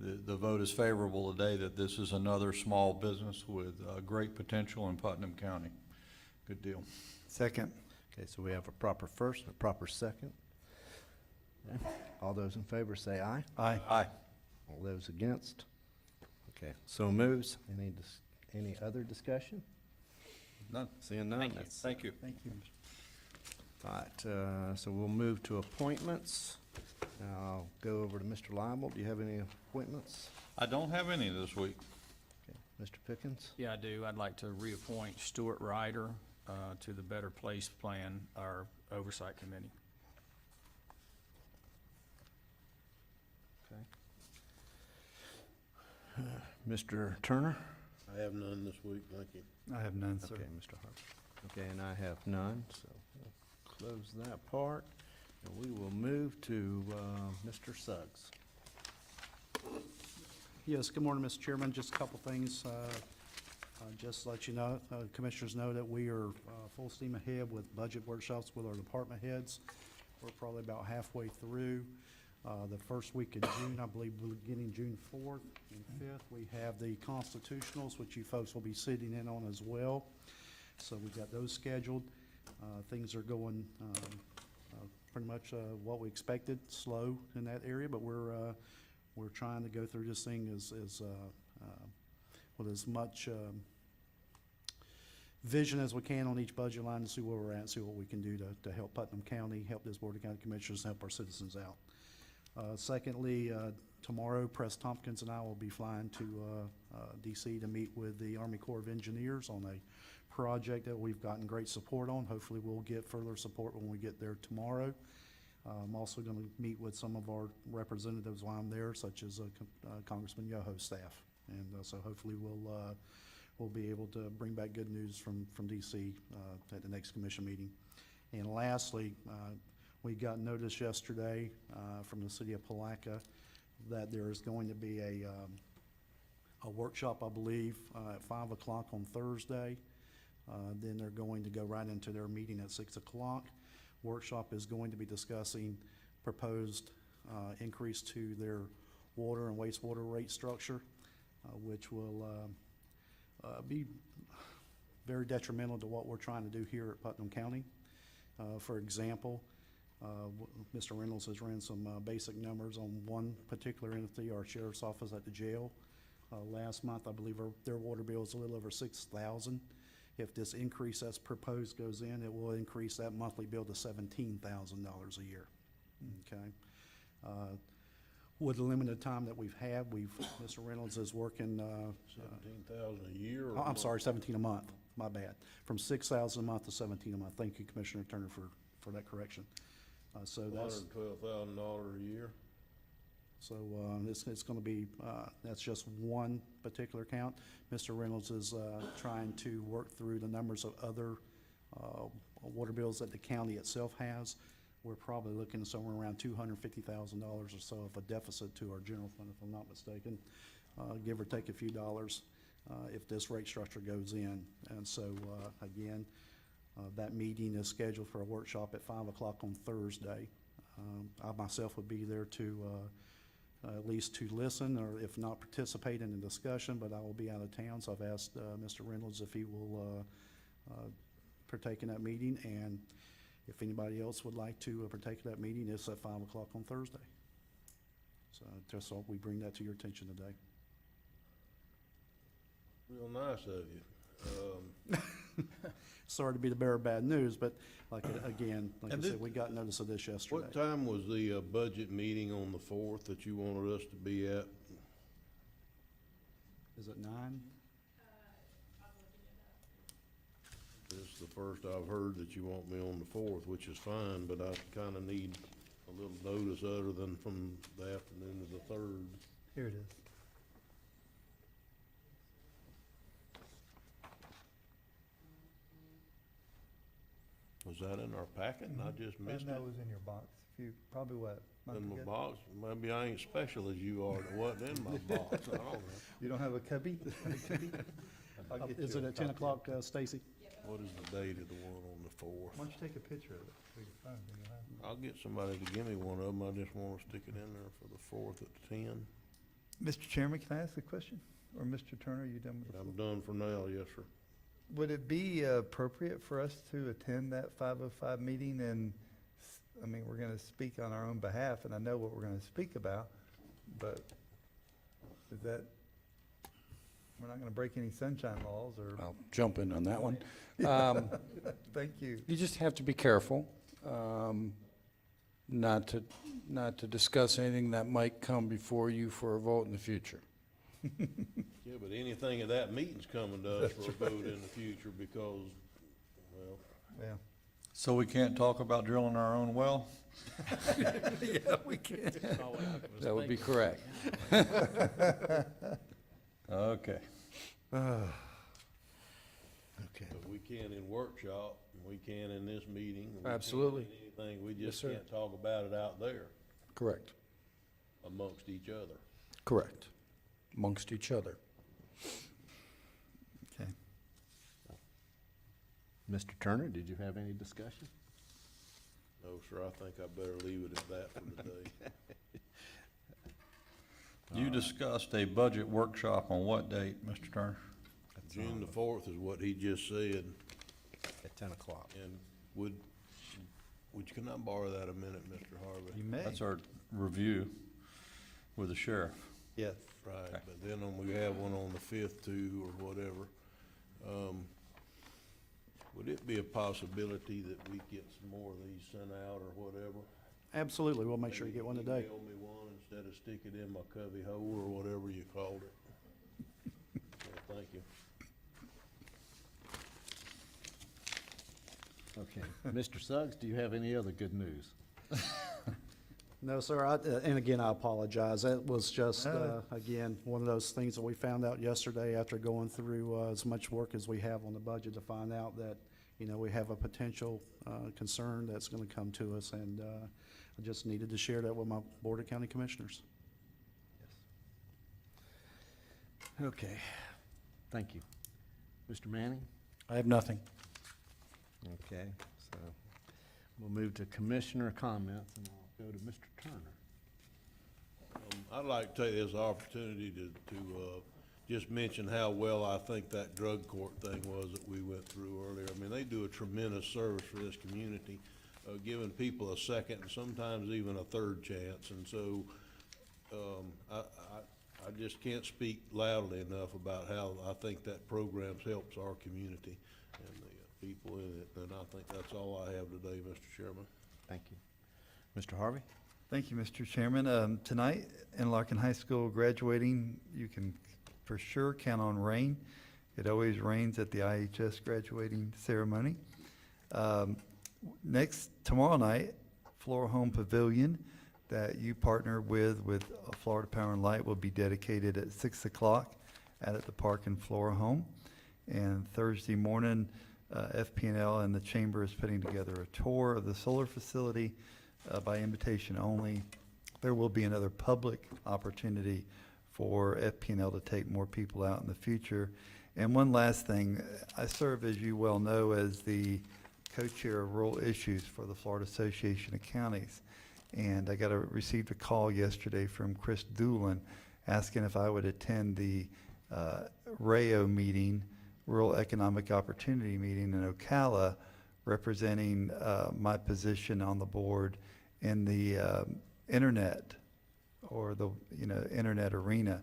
if the vote is favorable today, that this is another small business with great potential in Putnam County. Good deal. Second. Okay, so we have a proper first and a proper second. Okay. All those in favor say aye. Aye. Aye. All those against? Okay, so moves. Any other discussion? None. Seeing none? Thank you. that's- Thank you. Thank you. All right, so we'll move to appointments. Now, I'll go over to Mr. Lible. Do you have any appointments? I don't have any this week. Okay, Mr. Pickens? Yeah, I do. I'd like to reappoint Stuart Ryder to the Better Place Plan, our Oversight Committee. Okay. Mr. Turner? I have none this week, thank you. I have none, sir. Okay, Mr. Harper. Okay, and I have none, so we'll close that part. And we will move to Mr. Suggs. Yes, good morning, Mr. Chairman. Just a couple things. Just to let you know, commissioners know that we are full steam ahead with budget workshops with our department heads. We're probably about halfway through. The first week of June, I believe beginning June 4th and 5th, we have the constitutionals, which you folks will be sitting in on as well. So we've got those scheduled. Things are going pretty much what we expected, slow in that area, but we're trying to go through this thing with as much vision as we can on each budget line to see where we're at, see what we can do to help Putnam County, help this Board of County Commissioners, help our citizens out. Secondly, tomorrow, Press Tompkins and I will be flying to DC to meet with the Army Corps of Engineers on a project that we've gotten great support on. Hopefully, we'll get further support when we get there tomorrow. I'm also going to meet with some of our representatives while I'm there, such as Congressman Yoho's staff. And so hopefully we'll be able to bring back good news from DC at the next commission meeting. And lastly, we got notice yesterday from the city of Palaca that there is going to be a workshop, I believe, at 5 o'clock on Thursday. Then they're going to go right into their meeting at 6 o'clock. Workshop is going to be discussing proposed increase to their water and wastewater rate structure, which will be very detrimental to what we're trying to do here at Putnam County. For example, Mr. Reynolds has ran some basic numbers on one particular entity, our sheriff's office at the jail. Last month, I believe their water bill is a little over $6,000. If this increase as proposed goes in, it will increase that monthly bill to $17,000 a year. Okay. With the limited time that we've had, Mr. Reynolds is working. 17,000 a year? Or I'm sorry, 17 a month. My bad. From 6,000 a month to 17 a month. Thank you, Commissioner Turner, for that correction. So that's $112,000 a year? So it's going to be, that's just one particular count. Mr. Reynolds is trying to work through the numbers of other water bills that the county itself has. We're probably looking at somewhere around $250,000 or so of a deficit to our general fund, if I'm not mistaken, give or take a few dollars if this rate structure goes in. And so, again, that meeting is scheduled for a workshop at 5 o'clock on Thursday. I myself would be there to at least to listen, or if not participate in the discussion, but I will be out of town, so I've asked Mr. Reynolds if he will partake in that meeting, and if anybody else would like to partake in that meeting, it's at 5 o'clock on Thursday. So just thought we bring that to your attention today. Real nice of you. Sorry to be the bearer of bad news, but like I said, we got notice of this yesterday. What time was the budget meeting on the 4th that you wanted us to be at? Is it 9? This is the first I've heard that you want me on the 4th, which is fine, but I kind of need a little notice other than from the afternoon of the 3rd. Here it is. Was that in our packet and I just missed That it? was in your box. Probably what, month In my ago? box? Maybe I ain't special as you are. It wasn't in my box. I don't know. You don't have a cubby? I'll get Is you it a at 10 copy. o'clock, Stacy? What is the date of the one on the 4th? Why don't you take a picture of it with your phone? Then you'll have it. I'll get somebody to give me one of them. I just want to stick it in there for the 4th at 10. Mr. Chairman, can I ask a question? Or Mr. Turner, are you done with the I'm floor? done for now, yes, sir. would it be appropriate for us to attend that 505 meeting? And, I mean, we're going to speak on our own behalf, and I know what we're going to speak about, but is that, we're not going to break any sunshine laws, or? I'll jump in on that one. Thank you. You just have to be careful, not to discuss anything that might come before you for a vote in the future. Yeah, but anything at that meeting's coming to us for a vote in the future because, well, Yeah. So we can't talk about drilling our own well? Yeah, we can. That would be correct. Okay. Okay. but we can in workshop, and we can in this meeting. and we can Absolutely. in anything, we Yes, just sir. can't talk about it out there Correct. amongst each other. Correct. Amongst each other. Okay. Mr. Turner, did you have any discussion? No, sir, I think I better leave it at that for today. You discussed a budget workshop on what date, Mr. Turner? June the 4th is what he just said, At 10 o'clock. and can I borrow that a minute, Mr. Harvey? You may. That's our review with the sheriff. Yes. Right, but then we have one on the 5th too, or whatever. Would it be a possibility that we get some more of these sent out or whatever? Absolutely, we'll make sure you get one today. Email me one instead of stick it in my cubby hole or whatever you called it. Yeah, thank you. Okay. Mr. Suggs, do you have any other good news? No, sir, and again, I apologize. That was just, again, one of those things that we found out yesterday after going through as much work as we have on the budget to find out that, you know, we have a potential concern that's going to come to us, and I just needed to share that with my Board of County Commissioners. Okay. Thank you. Mr. Manning? I have nothing. Okay, so we'll move to commissioner comments, and I'll go to Mr. Turner. I'd like to take this opportunity to just mention how well I think that drug court thing was that we went through earlier. I mean, they do a tremendous service for this community, giving people a second and sometimes even a third chance. And so I just can't speak loudly enough about how I think that program helps our community and the people in it. And I think that's all I have today, Mr. Chairman. Thank you. Mr. Harvey? Thank you, Mr. Chairman. Tonight, in Larkin High School graduating, you can for sure count on rain. It always rains at the IHS graduating ceremony. Tomorrow night, Flora Home Pavilion that you partner with Florida Power and Light will be dedicated at 6 o'clock out at the park in Flora Home. And Thursday morning, FP&L and the Chamber is putting together a tour of the solar facility by invitation only. There will be another public opportunity for FP&L to take more people out in the future. And one last thing, I serve, as you well know, as the co-chair of rural issues for the Florida Association of Counties. And I received a call yesterday from Chris Doolin asking if I would attend the RAO meeting, Rural Economic Opportunity Meeting in Ocala, representing my position on the board in the internet or the internet arena.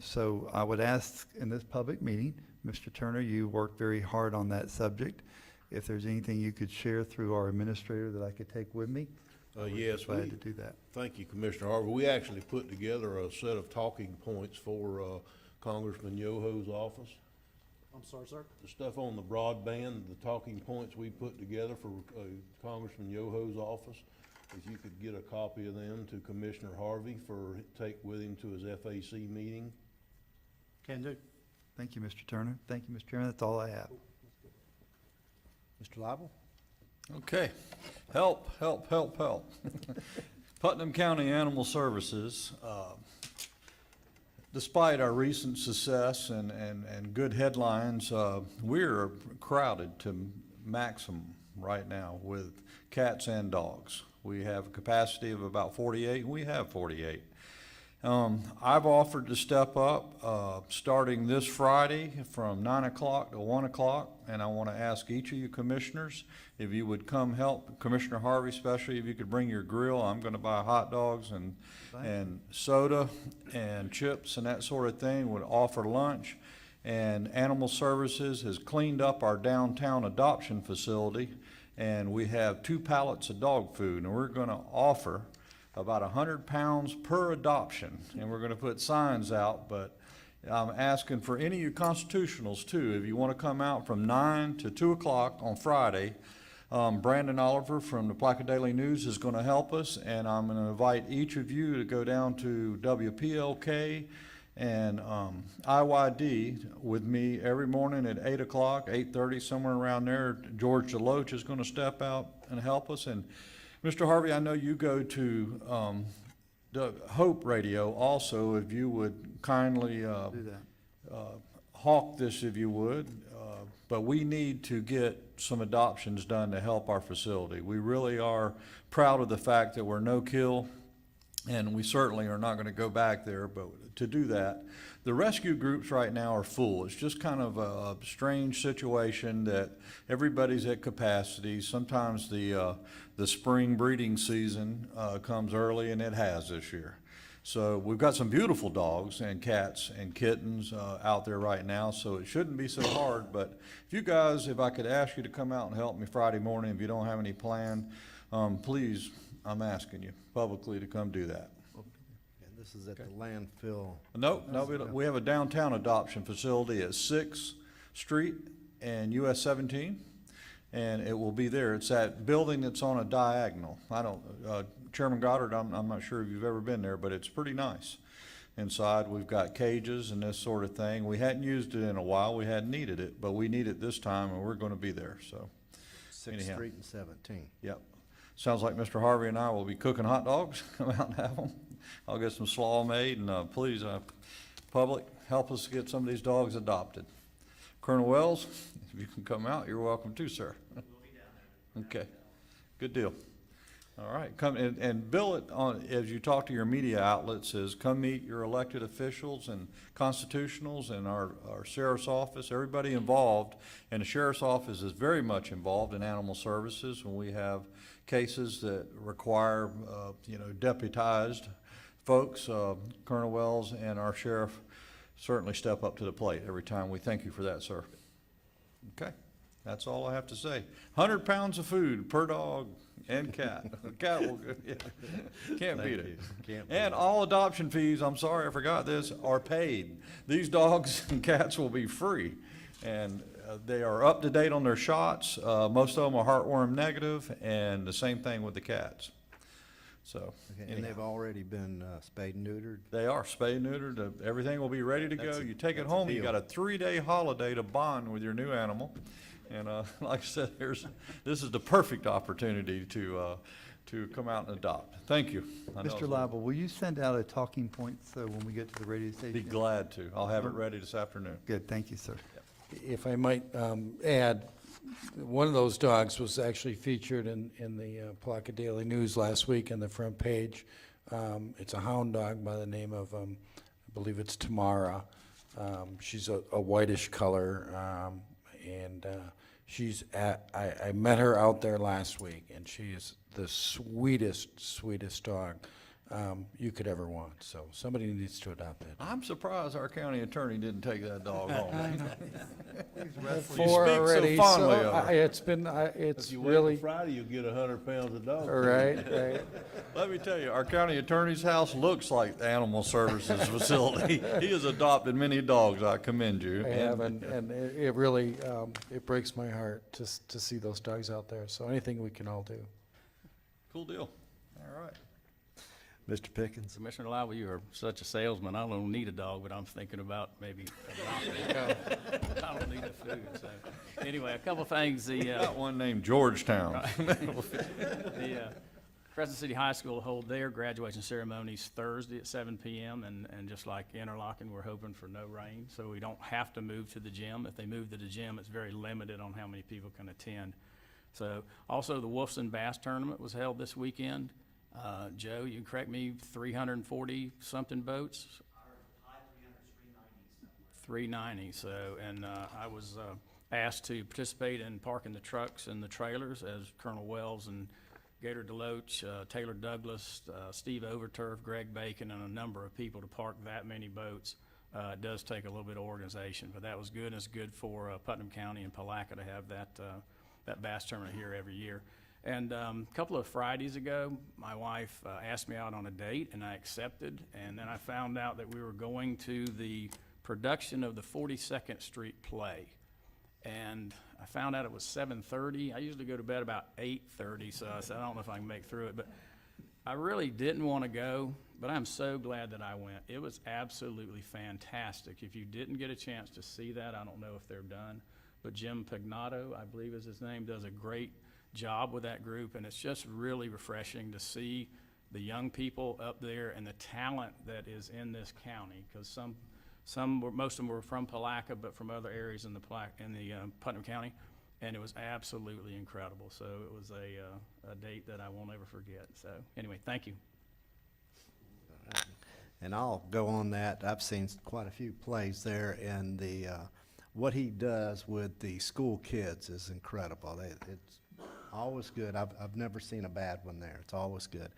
So I would ask in this public meeting, Mr. Turner, you worked very hard on that subject. If there's anything you could share through our administrator that I could take with me, I would be Yes, glad to do that. Thank you, Commissioner Harvey. We actually put together a set of talking points for Congressman Yoho's office. I'm sorry, sir? The stuff on the broadband, the talking points we put together for Congressman Yoho's office, if you could get a copy of them to Commissioner Harvey take with him to his FAC meeting. Can do. Thank you, Mr. Turner. Thank you, Mr. Chairman. That's all I have. Mr. Lible? Okay. Help. Putnam County Animal Services, despite our recent success and good headlines, we're crowded to maximum right now with cats and dogs. We have a capacity of about 48, and we have 48. I've offered to step up, starting this Friday from 9 o'clock to 1 o'clock, and I want to ask each of you commissioners if you would come help, Commissioner Harvey especially, if you could bring your grill. I'm going to buy hot dogs and soda and chips and that sort of thing, would offer lunch. And Animal Services has cleaned up our downtown adoption facility, and we have 2 pallets of dog food, and we're going to offer about 100 pounds per adoption, and we're going to put signs out. But I'm asking for any of you constitutionals too, if you want to come out from 9 to 2 o'clock on Friday. Brandon Oliver from the Plaquemine Daily News is going to help us, and I'm going to invite each of you to go down to WPLK and IYD with me every morning at 8 o'clock, 8:30, somewhere around there. George DeLoach is going to step out and help us. And Mr. Harvey, I know you go to the Hope Radio also. If you would kindly Do that. hawk this, if you would. But we need to get some adoptions done to help our facility. We really are proud of the fact that we're no-kill, and we certainly are not going to go back there. But to do that, the rescue groups right now are full. It's just kind of a strange situation that everybody's at capacity. Sometimes the spring breeding season comes early, and it has this year. So we've got some beautiful dogs and cats and kittens out there right now, so it shouldn't be so hard. But if you guys, if I could ask you to come out and help me Friday morning, if you don't have any plan, please, I'm asking you publicly to come do that. And this is at the landfill. Nope, no, we have a downtown adoption facility at 6th Street and US 17, and it will be there. It's that building that's on a diagonal. Chairman Goddard, I'm not sure if you've ever been there, but it's pretty nice. Inside, we've got cages and this sort of thing. We hadn't used it in a while. We hadn't needed it, but we need it this time, and we're going to be there, so. 6th Street and 17. Yep. Sounds like Mr. Harvey and I will be cooking hot dogs. Come out and have them. I'll get some slaw made, and please, public, help us get some of these dogs adopted. Colonel Wells, if you can come out, you're welcome too, sir. We'll be down there. Okay, good deal. All right, come and bill it on, as you talk to your media outlets, is come meet your elected officials and constitutionals and our sheriff's office, everybody involved. And the sheriff's office is very much involved in animal services when we have cases that require, deputized folks. Colonel Wells and our sheriff certainly step up to the plate every time. We thank you for that, sir. Okay, that's all I have to say. 100 pounds of food per dog and cat. Cat will, yeah. Can't beat it. And all adoption fees, I'm sorry I forgot this, are paid. These dogs and cats will be free. And they are up to date on their shots. Most of them are heartworm negative, and the same thing with the cats. So, Okay, and they've already been spayed and neutered? They are spayed and neutered. Everything will be ready to go. You take it that's a home, you deal. got a 3-day holiday to bond with your new animal. And like I said, this is the perfect opportunity to come out and adopt. Thank you. I know Mr. it's a- Lible, will you send out a talking point so when we get to the radio station? Be glad to. I'll have it ready this afternoon. Good, thank you, sir. If I might add, one of those dogs was actually featured in the Plaquemine Daily News last week on the front page. It's a hound dog by the name of, I believe it's Tamara. She's a whitish color, and I met her out there last week, and she is the sweetest dog you could ever want. So somebody needs to adopt that. I'm surprised our county attorney didn't take that dog home. Four speak so already, fondly so of her. it's If you wait really, till Friday, you'll get 100 pounds of dog. right. Let me tell you, our county attorney's house looks like the Animal Services facility. He has adopted many dogs. I commend you. I have, and it really, it breaks my heart to see those dogs out there. So anything we can all do. Cool deal. All right. Mr. Pickens? Commissioner Lible, you are such a salesman. I don't need a dog, but I'm thinking about maybe adopting. I don't need the food, so. Anyway, a couple things. Got one named Georgetown. The Crescent City High School will hold their graduation ceremonies Thursday at 7 p.m. And just like Interlochen, we're hoping for no rain, so we don't have to move to the gym. If they move to the gym, it's very limited on how many people can attend. So also the Wolfson Bass Tournament was held this weekend, Joe, you can correct me, 340-something boats? 390, so, and I was asked to participate in parking the trucks and the trailers as Colonel Wells and Gator DeLoach, Taylor Douglas, Steve Overturf, Greg Bacon, and a number of people to park that many boats. It does take a little bit of organization, but that was good, and it's good for Putnam County and Palaca to have that bass tournament here every year. And a couple of Fridays ago, my wife asked me out on a date, and I accepted, and then I found out that we were going to the production of the 42nd Street play. And I found out it was 7:30. I usually go to bed about 8:30, so I said, I don't know if I can make through it. But I really didn't want to go, but I'm so glad that I went. It was absolutely fantastic. If you didn't get a chance to see that, I don't know if they're done. But Jim Pagnato, I believe is his name, does a great job with that group. And it's just really refreshing to see the young people up there and the talent that is in this county. Because most of them were from Palaca, but from other areas in the Putnam County, and it was absolutely incredible. So it was a date that I won't ever forget. So anyway, thank you. And I'll go on that. I've seen quite a few plays there, and what he does with the school kids is incredible. It's always good. I've never seen a bad one there. It's always good.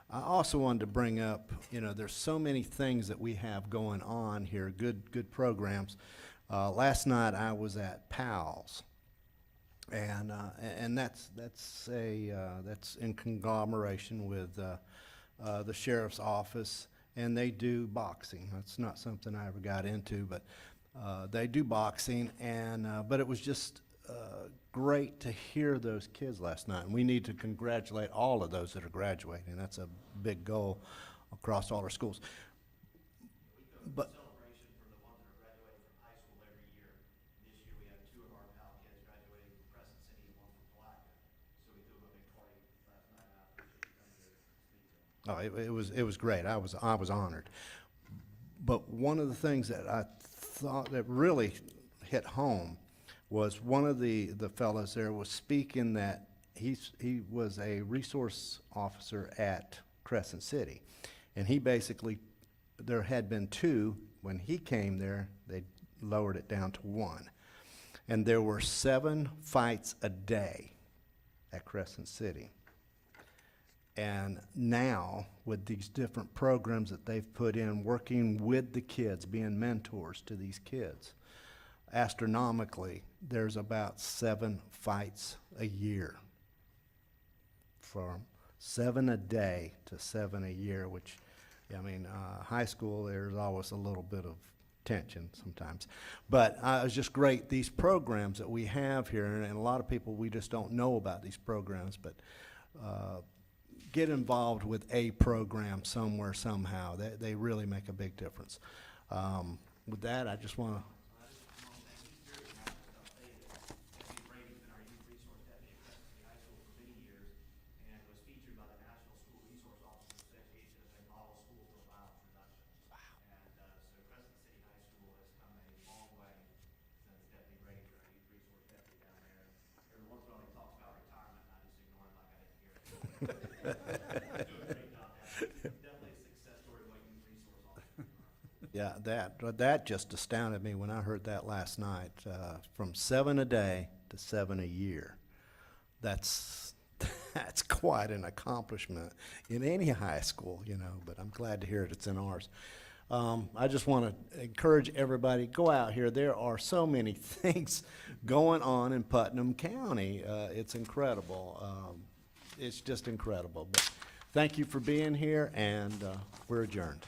I also wanted to bring up, there's so many things that we have going on here, good programs. Last night I was at PALS, and that's in conglomeration with the sheriff's office, and they do boxing. That's not something I ever got into, but they do boxing, and but it was just great to hear those kids last night, and we need to congratulate all of those that are graduating. That's a big goal across all our schools. But Celebration for the ones that are graduating from high school every year. This year we had 2 of our PAL kids graduating from Crescent City and 1 from Palaca. So we threw a big party last night, and I appreciate you coming here to speak to them. it was great. I was honored. But one of the things that I thought that really hit home was one of the fellows there was speaking that he was a resource officer at Crescent City, and he basically, there had been 2 when he came there. They lowered it down to 1, and there were 7 fights a day at Crescent City. And now, with these different programs that they've put in, working with the kids, being mentors to these kids, astronomically, there's about 7 fights a year. From 7 a day to 7 a year, which, high school, there's always a little bit of tension sometimes. But it's just great, these programs that we have here, and a lot of people, we just don't know about these programs, but get involved with a program somewhere, somehow. They really make a big difference. With that, I just want to Yeah, that just astounded me when I heard that last night. From 7 a day to 7 a year. That's quite an accomplishment in any high school, but I'm glad to hear it's in ours. I just want to encourage everybody, go out here. There are so many things going on in Putnam County. It's incredible. It's just incredible. But thank you for being here, and we're adjourned.